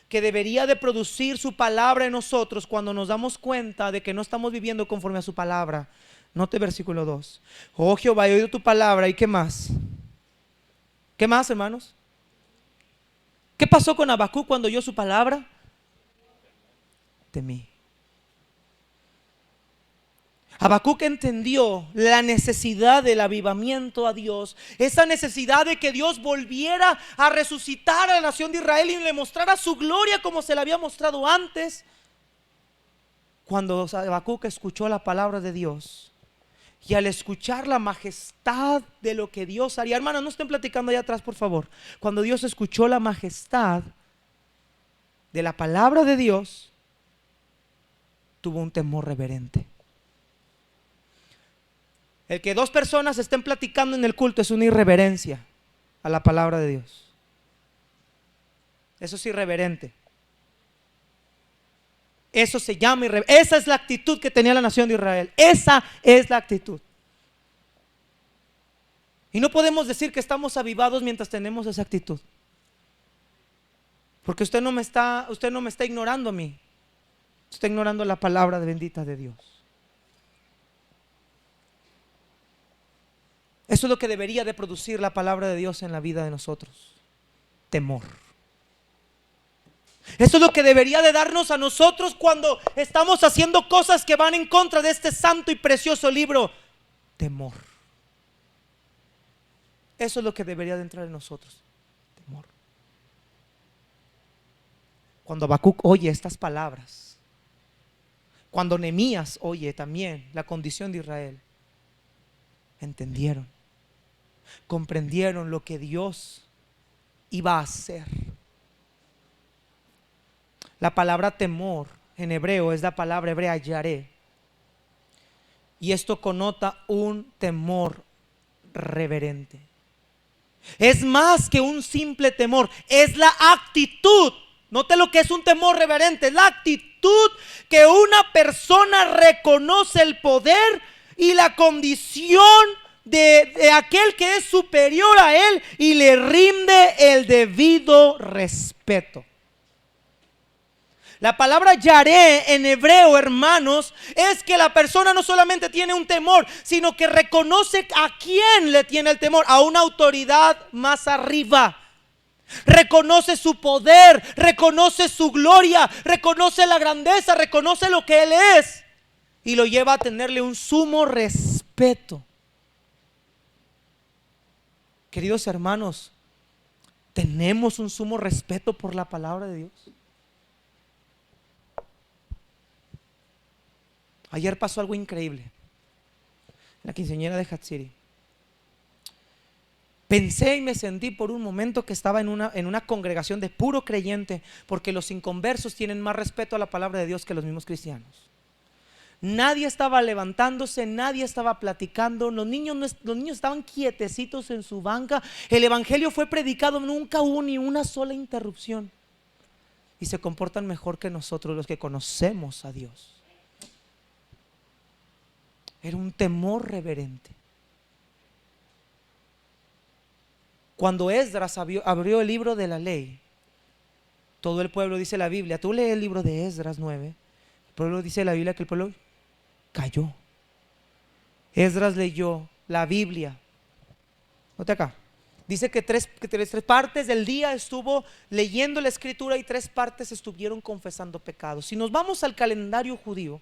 Speaker 1: que debería de producir su palabra en nosotros cuando nos damos cuenta de que no estamos viviendo conforme a su palabra. Note versículo 2. Oh Jehová, he oído tu palabra. ¿Y qué más? ¿Qué más, hermanos? ¿Qué pasó con Habacuc cuando oyó su palabra? Temí. Habacuc entendió la necesidad del avivamiento a Dios, esa necesidad de que Dios volviera a resucitar a la nación de Israel y le mostrara su gloria como se la había mostrado antes. Cuando Habacuc escuchó la palabra de Dios y al escuchar la majestad de lo que Dios haría, hermanos, no estén platicando allá atrás, por favor. Cuando Dios escuchó la majestad de la palabra de Dios, tuvo un temor reverente. El que dos personas estén platicando en el culto es una irreverencia a la palabra de Dios. Eso es irreverente. Eso se llama irreverencia. Esa es la actitud que tenía la nación de Israel. Esa es la actitud. Y no podemos decir que estamos avivados mientras tenemos esa actitud. Porque usted no me está ignorando a mí. Está ignorando la palabra bendita de Dios. Eso es lo que debería de producir la palabra de Dios en la vida de nosotros. Temor. Eso es lo que debería de darnos a nosotros cuando estamos haciendo cosas que van en contra de este santo y precioso libro. Temor. Eso es lo que debería de entrar en nosotros. Temor. Cuando Habacuc oye estas palabras, cuando Nehemías oye también la condición de Israel, entendieron, comprendieron lo que Dios iba a hacer. La palabra temor en hebreo es la palabra hebrea yaré, y esto conota un temor reverente. Es más que un simple temor, es la actitud. Note lo que es un temor reverente, es la actitud que una persona reconoce el poder y la condición de aquel que es superior a él y le rinde el debido respeto. La palabra yaré en hebreo, hermanos, es que la persona no solamente tiene un temor, sino que reconoce a quién le tiene el temor, a una autoridad más arriba. Reconoce su poder, reconoce su gloria, reconoce la grandeza, reconoce lo que él es y lo lleva a tenerle un sumo respeto. Queridos hermanos, ¿tenemos un sumo respeto por la palabra de Dios? Ayer pasó algo increíble en la quinceañera de Hatsiri. Pensé y me sentí por un momento que estaba en una congregación de puro creyente, porque los inconversos tienen más respeto a la palabra de Dios que los mismos cristianos. Nadie estaba levantándose, nadie estaba platicando, los niños estaban quietecitos en su banca. El evangelio fue predicado, nunca hubo ni una sola interrupción. Y se comportan mejor que nosotros, los que conocemos a Dios. Era un temor reverente. Cuando Esdras abrió el libro de la ley, todo el pueblo, dice la Biblia, tú lees el libro de Esdras 9, el pueblo, dice la Biblia, que el pueblo cayó. Esdras leyó la Biblia. Note acá, dice que tres partes del día estuvo leyendo la escritura y 3 partes estuvieron confesando pecados. Si nos vamos al calendario judío,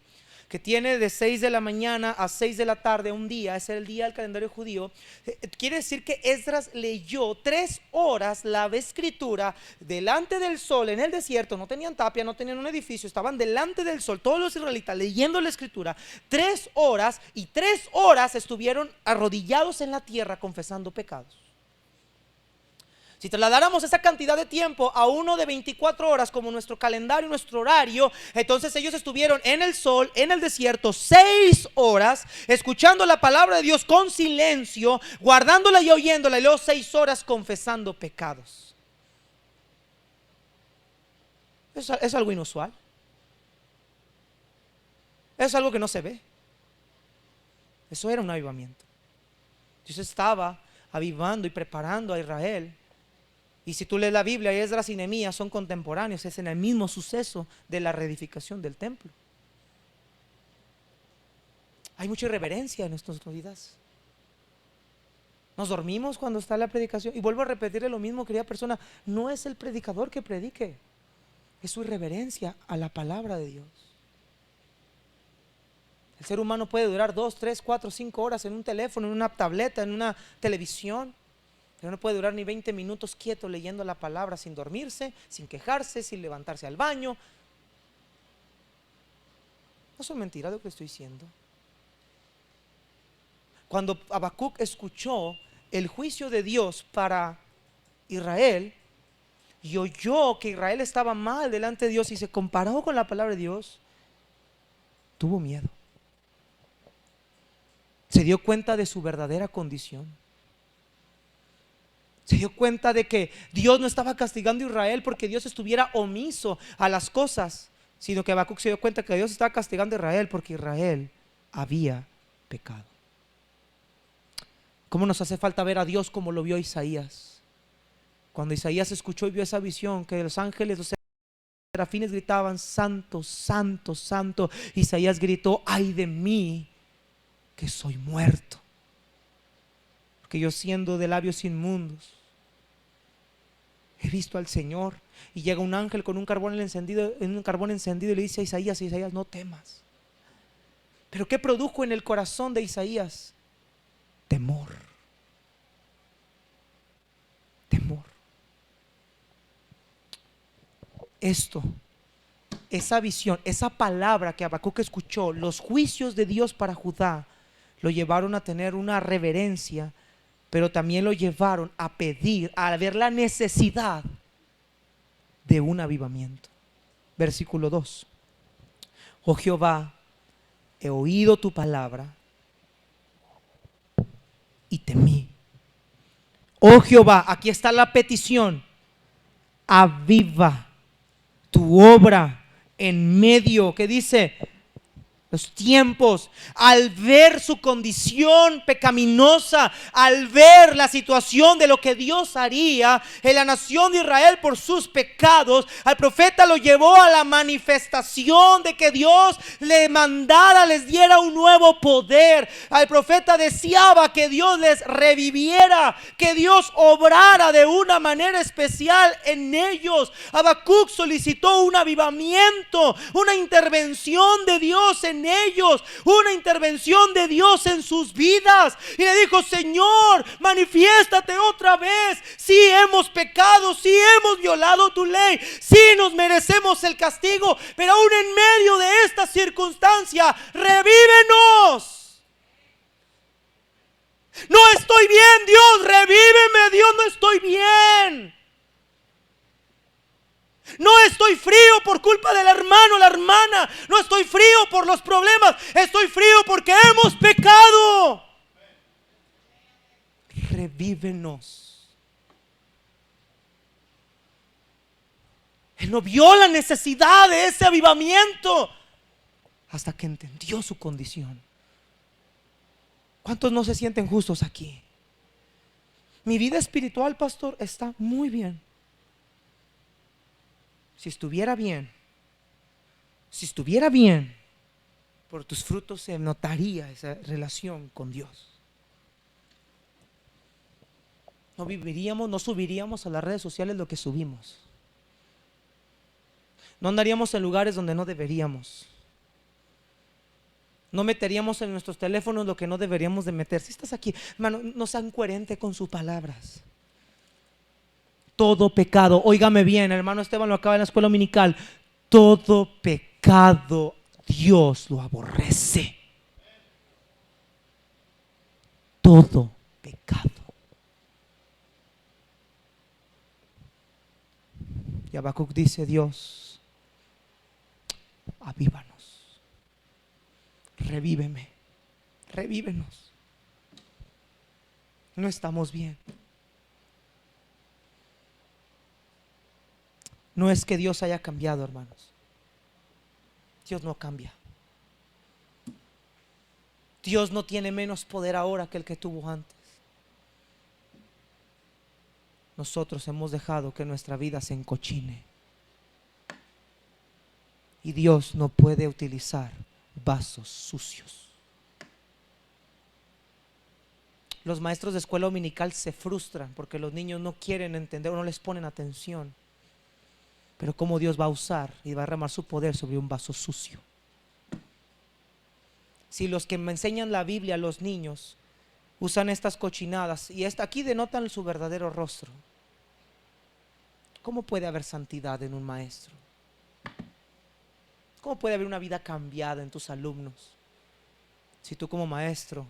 Speaker 1: que tiene de 6 de la mañana a 6 de la tarde un día, ese es el día del calendario judío, quiere decir que Esdras leyó 3 horas la escritura delante del sol en el desierto. No tenían tapia, no tenían un edificio, estaban delante del sol, todos los israelitas leyendo la escritura 3 horas, y 3 horas estuvieron arrodillados en la tierra confesando pecados. Si trasladáramos esa cantidad de tiempo a uno de 24 horas como nuestro calendario, nuestro horario, entonces ellos estuvieron en el sol, en el desierto, 6 horas, escuchando la palabra de Dios con silencio, guardándola y oyéndola, y luego 6 horas confesando pecados. Es algo inusual. Es algo que no se ve. Eso era un avivamiento. Dios estaba avivando y preparando a Israel. Y si tú lees la Biblia, Esdras y Nehemías son contemporáneos, es en el mismo suceso de la reedificación del templo. Hay mucha irreverencia en nuestras vidas. Nos dormimos cuando está la predicación. Y vuelvo a repetirle lo mismo, querida persona, no es el predicador que predique, es su irreverencia a la palabra de Dios. El ser humano puede durar 2, 3, 4, 5 horas en un teléfono, en una tableta, en una televisión, pero no puede durar ni 20 minutos quieto leyendo la palabra sin dormirse, sin quejarse, sin levantarse al baño. No son mentiras lo que estoy diciendo. Cuando Habacuc escuchó el juicio de Dios para Israel y oyó que Israel estaba mal delante de Dios y se comparó con la palabra de Dios, tuvo miedo. Se dio cuenta de su verdadera condición. Se dio cuenta de que Dios no estaba castigando a Israel porque Dios estuviera omiso a las cosas, sino que Habacuc se dio cuenta que Dios estaba castigando a Israel porque Israel había pecado. ¿Cómo nos hace falta ver a Dios como lo vio Isaías? Cuando Isaías escuchó y vio esa visión, que los ángeles, los serafines gritaban: santo, santo, santo, Isaías gritó: ay de mí, que soy muerto, porque yo, siendo de labios inmundos, he visto al Señor. Y llega un ángel con un carbón encendido, y le dice a Isaías: Isaías, no temas. Pero ¿qué produjo en el corazón de Isaías? Temor. Temor. Esa visión, esa palabra que Habacuc escuchó, los juicios de Dios para Judá, lo llevaron a tener una reverencia, pero también lo llevaron a pedir, a ver la necesidad de un avivamiento. Versículo 2: oh Jehová, he oído tu palabra y temí. Oh Jehová, aquí está la petición: aviva tu obra en medio, que dice, los tiempos. Al ver su condición pecaminosa, al ver la situación de lo que Dios haría en la nación de Israel por sus pecados, al profeta lo llevó a la manifestación de que Dios le mandara, les diera un nuevo poder. Al profeta deseaba que Dios les reviviera, que Dios obrara de una manera especial en ellos. Habacuc solicitó un avivamiento, una intervención de Dios en ellos, una intervención de Dios en sus vidas, y le dijo: Señor, manifiéstate otra vez. Si hemos pecado, si hemos violado tu ley, si nos merecemos el castigo, pero aún en medio de esta circunstancia, revívenos. No estoy bien, Dios, revíveme. Dios, no estoy bien. No estoy frío por culpa del hermano o la hermana. No estoy frío por los problemas. Estoy frío porque hemos pecado. Revívenos. Él no vio la necesidad de ese avivamiento hasta que entendió su condición. ¿Cuántos no se sienten justos aquí? Mi vida espiritual, pastor, está muy bien. Si estuviera bien, por tus frutos se notaría esa relación con Dios. No subiríamos a las redes sociales lo que subimos. No andaríamos en lugares donde no deberíamos. No meteríamos en nuestros teléfonos lo que no deberíamos de meter. Si estás aquí, hermano, no sean coherentes con sus palabras. Todo pecado, óigame bien, el hermano Esteban lo acaba en la escuela dominical, todo pecado Dios lo aborrece. Todo pecado. Y Habacuc dice: Dios, avívanos, revíveme, revívenos. No estamos bien. No es que Dios haya cambiado, hermanos. Dios no cambia. Dios no tiene menos poder ahora que el que tuvo antes. Nosotros hemos dejado que nuestra vida se encochine. Y Dios no puede utilizar vasos sucios. Los maestros de escuela dominical se frustran porque los niños no quieren entender o no les ponen atención. Pero cómo Dios va a usar y va a derramar su poder sobre un vaso sucio. Si los que me enseñan la Biblia a los niños usan estas cochinadas y aquí denotan su verdadero rostro, ¿cómo puede haber santidad en un maestro? ¿Cómo puede haber una vida cambiada en tus alumnos si tú como maestro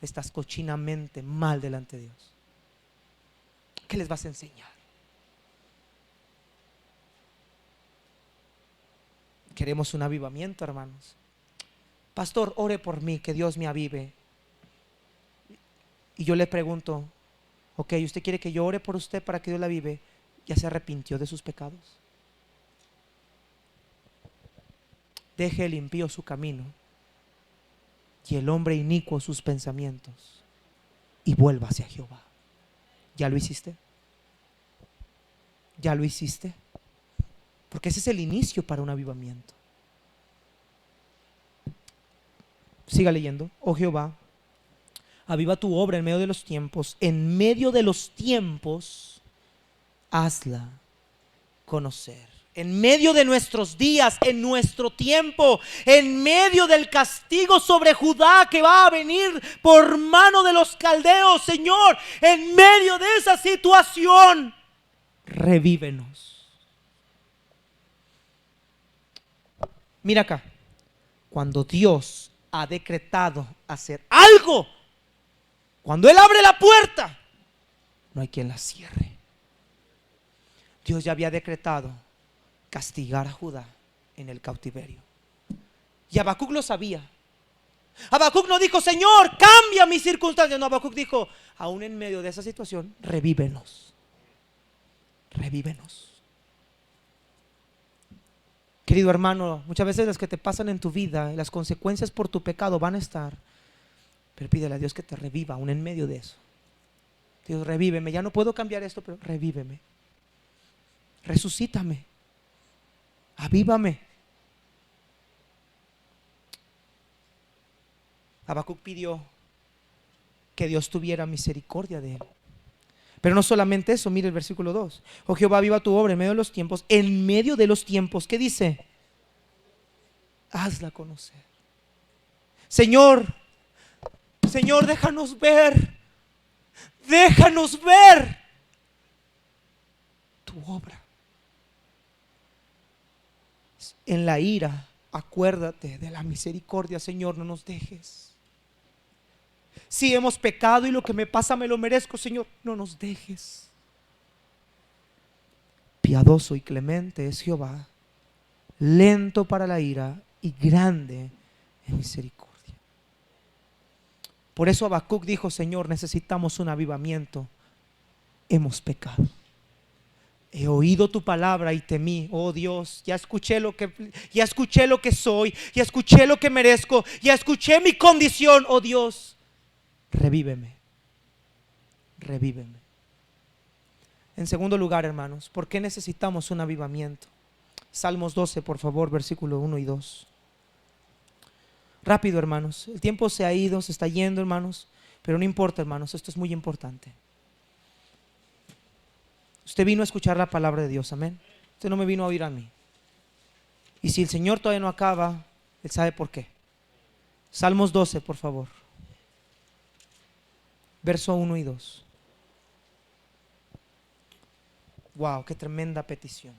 Speaker 1: estás cochinamente mal delante de Dios? ¿Qué les vas a enseñar? Queremos un avivamiento, hermanos. Pastor, ore por mí, que Dios me avive. Y yo le pregunto: ok, ¿usted quiere que yo ore por usted para que Dios la avive? ¿Ya se arrepintió de sus pecados? Deje el impío su camino y el hombre inicuo sus pensamientos, y vuelva hacia Jehová. ¿Ya lo hiciste? ¿Ya lo hiciste? Porque ese es el inicio para un avivamiento. Siga leyendo. Oh Jehová, aviva tu obra en medio de los tiempos. En medio de los tiempos, hazla conocer. En medio de nuestros días, en nuestro tiempo, en medio del castigo sobre Judá que va a venir por mano de los caldeos, Señor, en medio de esa situación, revívenos. Mira acá, cuando Dios ha decretado hacer algo, cuando Él abre la puerta, no hay quien la cierre. Dios ya había decretado castigar a Judá en el cautiverio, y Habacuc lo sabía. Habacuc no dijo: Señor, cambia mis circunstancias. No, Habacuc dijo: aún en medio de esa situación, revívenos, revívenos. Querido hermano, muchas veces las que te pasan en tu vida, las consecuencias por tu pecado van a estar, pero pídele a Dios que te reviva aún en medio de eso. Dios, revíveme, ya no puedo cambiar esto, pero revíveme, resucítame, avívame. Habacuc pidió que Dios tuviera misericordia de él. Pero no solamente eso, mire el versículo 2. Oh Jehová, aviva tu obra en medio de los tiempos. En medio de los tiempos, ¿qué dice? Hazla conocer. Señor, Señor, déjanos ver tu obra. En la ira, acuérdate de la misericordia, Señor, no nos dejes. Si hemos pecado y lo que me pasa me lo merezco, Señor, no nos dejes. Piadoso y clemente es Jehová, lento para la ira y grande en misericordia. Por eso Habacuc dijo: Señor, necesitamos un avivamiento. Hemos pecado. He oído tu palabra y temí. Oh Dios, ya escuché lo que soy, ya escuché lo que merezco, ya escuché mi condición. Oh Dios, revíveme, revíveme. En segundo lugar, hermanos, ¿por qué necesitamos un avivamiento? Salmos 12, por favor, versículo 1 y 2. Rápido, hermanos, el tiempo se ha ido, se está yendo, hermanos, pero no importa, hermanos, esto es muy importante. Usted vino a escuchar la palabra de Dios, amén. Usted no me vino a oír a mí. Y si el Señor todavía no acaba, Él sabe por qué. Salmos 12, por favor, verso 1 y 2. Wow, qué tremenda petición.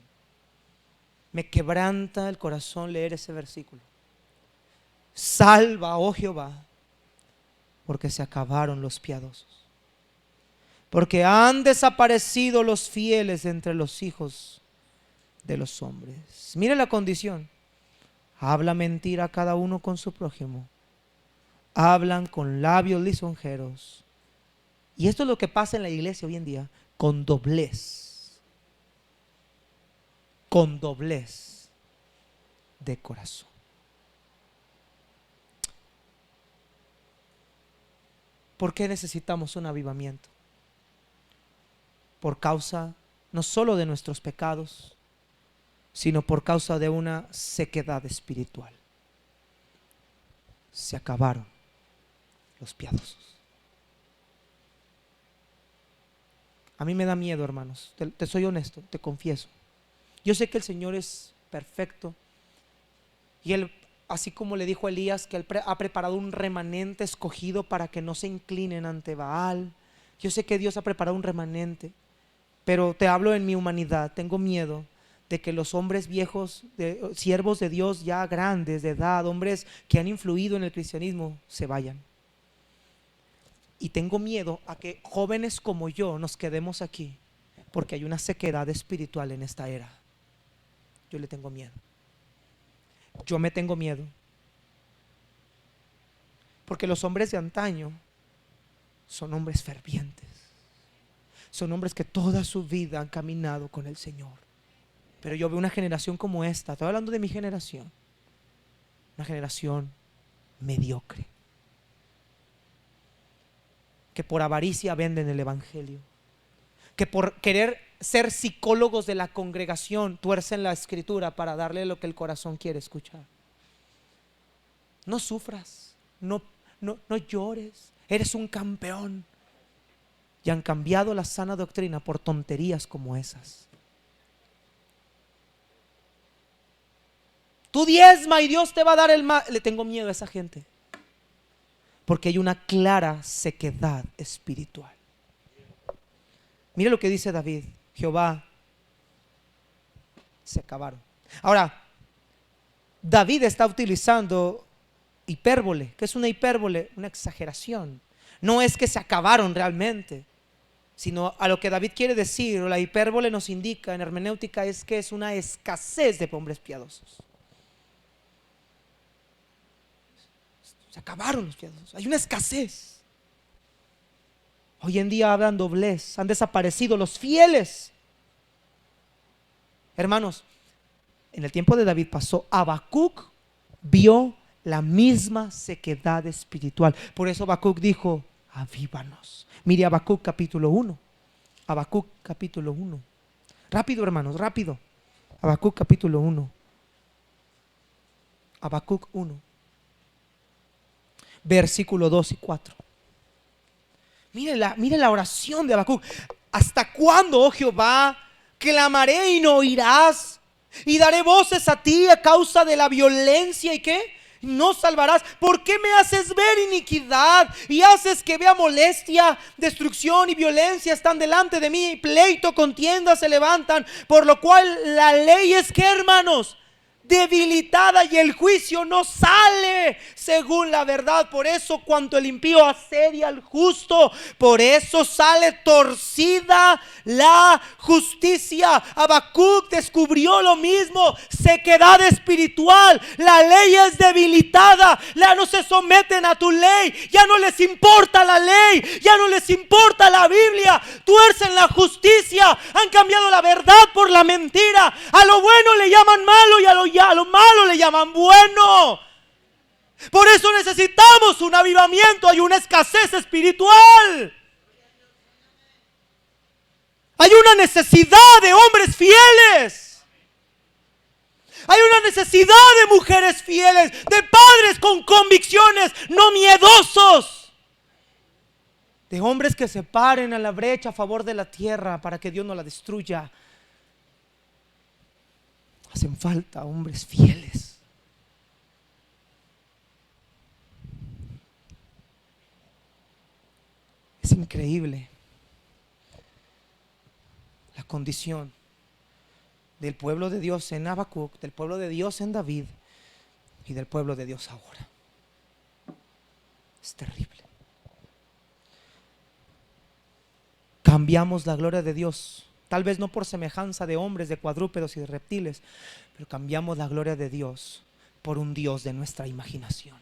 Speaker 1: Me quebranta el corazón leer ese versículo. Salva, oh Jehová, porque se acabaron los piadosos, porque han desaparecido los fieles entre los hijos de los hombres. Mire la condición. Habla mentira cada uno con su prójimo. Hablan con labios lisonjeros. Y esto es lo que pasa en la iglesia hoy en día, con doblez. Con doblez de corazón. ¿Por qué necesitamos un avivamiento? Por causa no solo de nuestros pecados, sino por causa de una sequedad espiritual. Se acabaron los piadosos. A mí me da miedo, hermanos. Te soy honesto, te confieso. Yo sé que el Señor es perfecto. Y Él, así como le dijo a Elías que Él ha preparado un remanente escogido para que no se inclinen ante Baal. Yo sé que Dios ha preparado un remanente. Pero te hablo en mi humanidad. Tengo miedo de que los hombres viejos, siervos de Dios ya grandes de edad, hombres que han influido en el cristianismo, se vayan. Y tengo miedo a que jóvenes como yo nos quedemos aquí, porque hay una sequedad espiritual en esta era. Yo le tengo miedo. Yo me tengo miedo. Porque los hombres de antaño son hombres fervientes. Son hombres que toda su vida han caminado con el Señor. Pero yo veo una generación como esta. Estoy hablando de mi generación. Una generación mediocre, que por avaricia venden el evangelio, que por querer ser psicólogos de la congregación tuercen la escritura para darle lo que el corazón quiere escuchar. No sufras, no llores, eres un campeón. Y han cambiado la sana doctrina por tonterías como esas. Tú diezma y Dios te va a dar el más. Le tengo miedo a esa gente, porque hay una clara sequedad espiritual. Mire lo que dice David: Jehová, se acabaron. Ahora, David está utilizando hipérbole. ¿Qué es una hipérbole? Una exageración. No es que se acabaron realmente, sino a lo que David quiere decir, o la hipérbole nos indica en hermenéutica, es que es una escasez de hombres piadosos. Se acabaron los piadosos, hay una escasez. Hoy en día hablan doblez, han desaparecido los fieles. Hermanos, en el tiempo de David pasó. Habacuc vio la misma sequedad espiritual. Por eso Habacuc dijo: avívanos. Mire Habacuc capítulo 1. Habacuc capítulo 1. Rápido, hermanos, rápido. Habacuc capítulo 1. Habacuc 1. Versículo 2 y 4. Mire la oración de Habacuc. ¿Hasta cuándo, oh Jehová, clamaré y no oirás? Y daré voces a ti a causa de la violencia. ¿Y qué? No salvarás. ¿Por qué me haces ver iniquidad y haces que vea molestia? Destrucción y violencia están delante de mí, pleito, contienda se levantan, por lo cual la ley es que, hermanos, debilitada, y el juicio no sale según la verdad. Por eso cuanto el impío asedia al justo, por eso sale torcida la justicia. Habacuc descubrió lo mismo: sequedad espiritual. La ley es debilitada, ya no se someten a tu ley, ya no les importa la ley, ya no les importa la Biblia, tuercen la justicia, han cambiado la verdad por la mentira. A lo bueno le llaman malo y a lo malo le llaman bueno. Por eso necesitamos un avivamiento. Hay una escasez espiritual. Hay una necesidad de hombres fieles. Hay una necesidad de mujeres fieles, de padres con convicciones, no miedosos, de hombres que se paren a la brecha a favor de la tierra para que Dios no la destruya. Hacen falta hombres fieles. Es increíble la condición del pueblo de Dios en Habacuc, del pueblo de Dios en David y del pueblo de Dios ahora. Es terrible. Cambiamos la gloria de Dios Tal vez no por semejanza de hombres, de cuadrúpedos y de reptiles, pero cambiamos la gloria de Dios por un Dios de nuestra imaginación.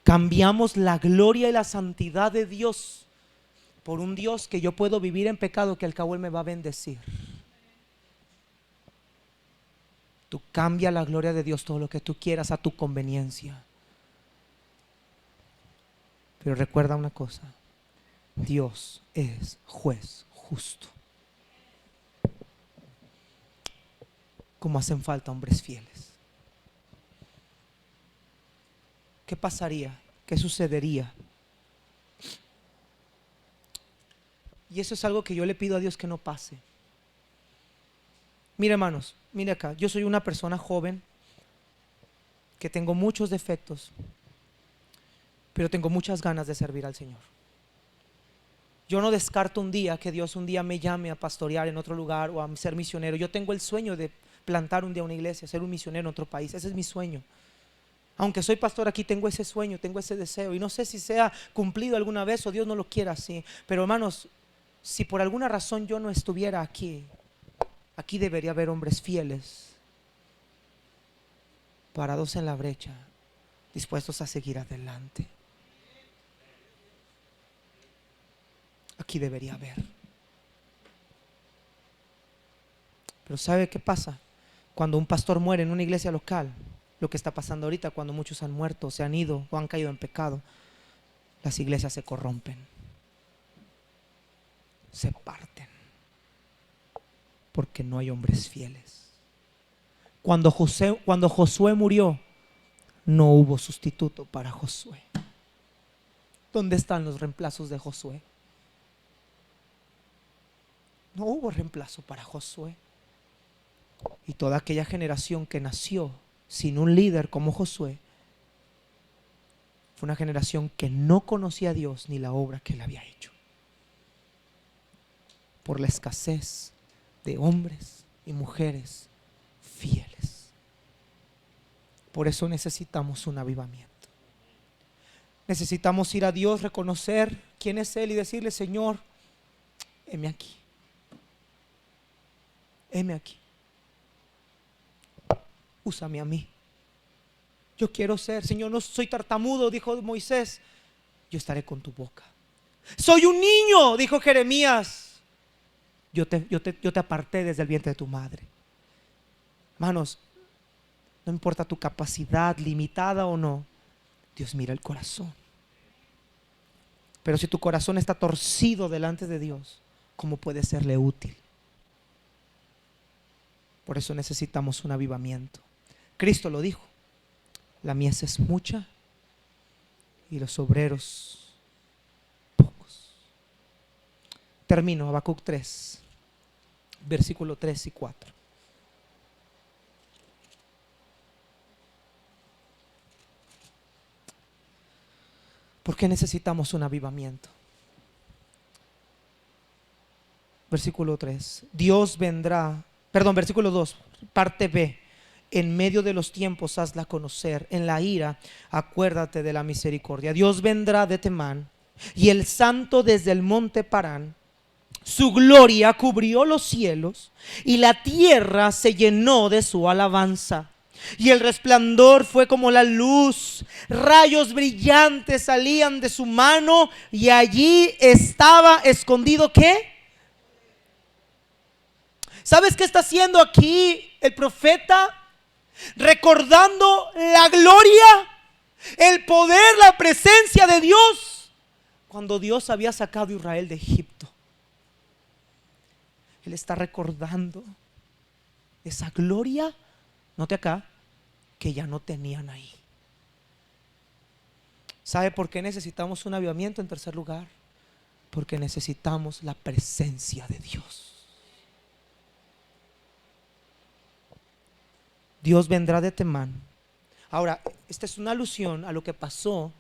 Speaker 1: Cambiamos la gloria y la santidad de Dios por un Dios que yo puedo vivir en pecado, que al cabo Él me va a bendecir. Tú cambia la gloria de Dios todo lo que tú quieras a tu conveniencia. Pero recuerda una cosa: Dios es juez justo. Como hacen falta hombres fieles. ¿Qué pasaría? ¿Qué sucedería? Y eso es algo que yo le pido a Dios que no pase. Mire, hermanos, mire acá, yo soy una persona joven que tengo muchos defectos, pero tengo muchas ganas de servir al Señor. Yo no descarto un día que Dios un día me llame a pastorear en otro lugar o a ser misionero. Yo tengo el sueño de plantar un día una iglesia, ser un misionero en otro país. Ese es mi sueño. Aunque soy pastor aquí, tengo ese sueño, tengo ese deseo, y no sé si sea cumplido alguna vez o Dios no lo quiera así. Pero hermanos, si por alguna razón yo no estuviera aquí, aquí debería haber hombres fieles, parados en la brecha, dispuestos a seguir adelante. Aquí debería haber. Pero ¿sabe qué pasa? Cuando un pastor muere en una iglesia local, lo que está pasando ahorita, cuando muchos han muerto, se han ido o han caído en pecado, las iglesias se corrompen, se parten, porque no hay hombres fieles. Cuando Josué murió, no hubo sustituto para Josué. ¿Dónde están los reemplazos de Josué? No hubo reemplazo para Josué. Y toda aquella generación que nació sin un líder como Josué fue una generación que no conocía a Dios ni la obra que Él había hecho, por la escasez de hombres y mujeres fieles. Por eso necesitamos un avivamiento. Necesitamos ir a Dios, reconocer quién es Él y decirle: Señor, heme aquí, heme aquí, úsame a mí. Yo quiero ser, Señor, no soy tartamudo, dijo Moisés, yo estaré con tu boca. Soy un niño, dijo Jeremías, yo te aparté desde el vientre de tu madre. Hermanos, no importa tu capacidad, limitada o no, Dios mira el corazón. Pero si tu corazón está torcido delante de Dios, ¿cómo puede serle útil? Por eso necesitamos un avivamiento. Cristo lo dijo: la mies es mucha y los obreros pocos. Termino, Habacuc 3, versículo 3 y 4. ¿Por qué necesitamos un avivamiento? Versículo 3. Versículo 2, parte B. En medio de los tiempos hazla conocer, en la ira acuérdate de la misericordia. Dios vendrá de Temán y el santo desde el monte Parán. Su gloria cubrió los cielos y la tierra se llenó de su alabanza. Y el resplandor fue como la luz, rayos brillantes salían de su mano y allí estaba escondido ¿qué? ¿Sabes qué está haciendo aquí el profeta? Recordando la gloria, el poder, la presencia de Dios cuando Dios había sacado a Israel de Egipto. Él está recordando esa gloria, note acá, que ya no tenían ahí. ¿Sabe por qué necesitamos un avivamiento? En tercer lugar, porque necesitamos la presencia de Dios. Dios vendrá de Temán. Ahora, esta es una alusión a lo que pasó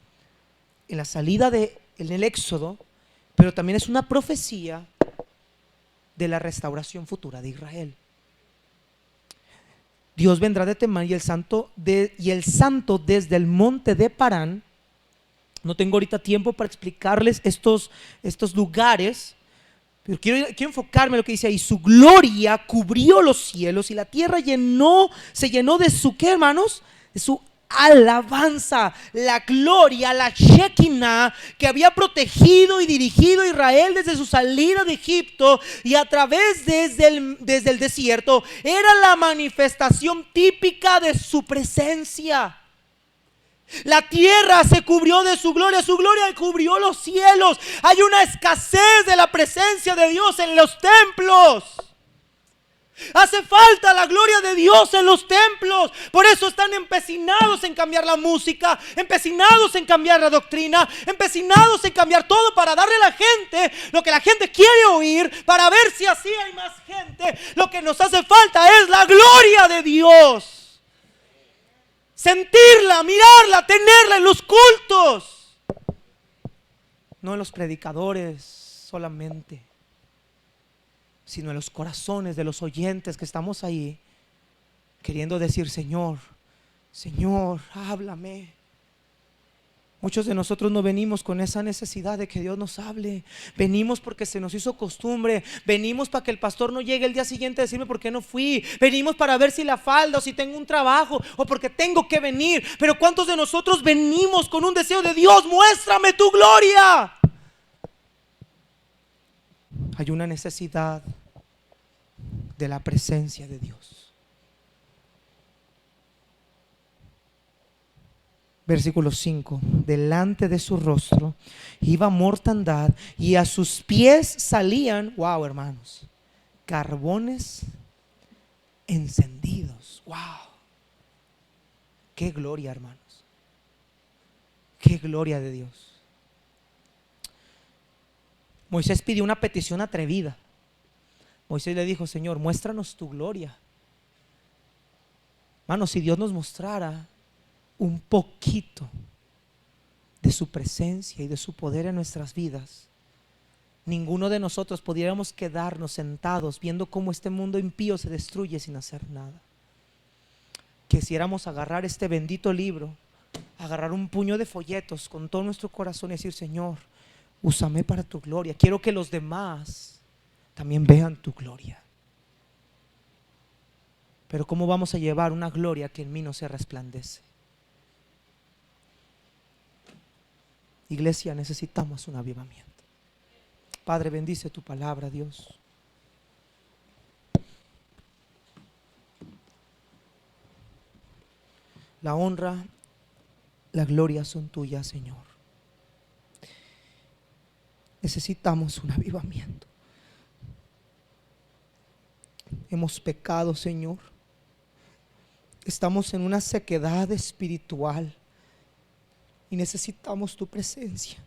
Speaker 1: en la salida en el Éxodo, pero también es una profecía de la restauración futura de Israel. Dios vendrá de Temán y el santo desde el monte de Parán. No tengo ahorita tiempo para explicarles estos lugares, Pero quiero enfocarme en lo que dice ahí. Su gloria cubrió los cielos y la tierra se llenó de su, ¿qué, hermanos? De su alabanza. La gloria, la Shekinah, que había protegido y dirigido a Israel desde su salida de Egipto y a través desde el desierto, era la manifestación típica de su presencia. La tierra se cubrió de su gloria cubrió los cielos. Hay una escasez de la presencia de Dios en los templos. Hace falta la gloria de Dios en los templos. Por eso están empecinados en cambiar la música, empecinados en cambiar la doctrina, empecinados en cambiar todo para darle a la gente lo que la gente quiere oír, para ver si así hay más gente. Lo que nos hace falta es la gloria de Dios. Sentirla, mirarla, tenerla en los cultos, no en los predicadores solamente, sino en los corazones de los oyentes que estamos ahí queriendo decir: Señor, Señor, háblame. Muchos de nosotros no venimos con esa necesidad de que Dios nos hable. Venimos porque se nos hizo costumbre. Venimos para que el pastor no llegue el día siguiente a decirme por qué no fui. Venimos para ver si la falda o si tengo un trabajo o porque tengo que venir. Pero ¿cuántos de nosotros venimos con un deseo de: Dios, muéstrame tu gloria? Hay una necesidad de la presencia de Dios. Versículo 5: delante de su rostro iba mortandad y a sus pies salían, wow, hermanos, carbones encendidos. Wow, qué gloria, hermanos, qué gloria de Dios. Moisés pidió una petición atrevida. Moisés le dijo: Señor, muéstranos tu gloria. Hermanos, si Dios nos mostrara un poquito de su presencia y de su poder en nuestras vidas, ninguno de nosotros pudiéramos quedarnos sentados viendo cómo este mundo impío se destruye sin hacer nada. Quisiéramos agarrar este bendito libro, agarrar un puño de folletos con todo nuestro corazón y decir: Señor, úsame para tu gloria. Quiero que los demás también vean tu gloria. Pero ¿cómo vamos a llevar una gloria que en mí no se resplandece? Iglesia, necesitamos un avivamiento. Padre, bendice tu palabra, Dios. La honra, la gloria son tuyas, Señor. Necesitamos un avivamiento. Hemos pecado, Señor. Estamos en una sequedad espiritual y necesitamos tu presencia.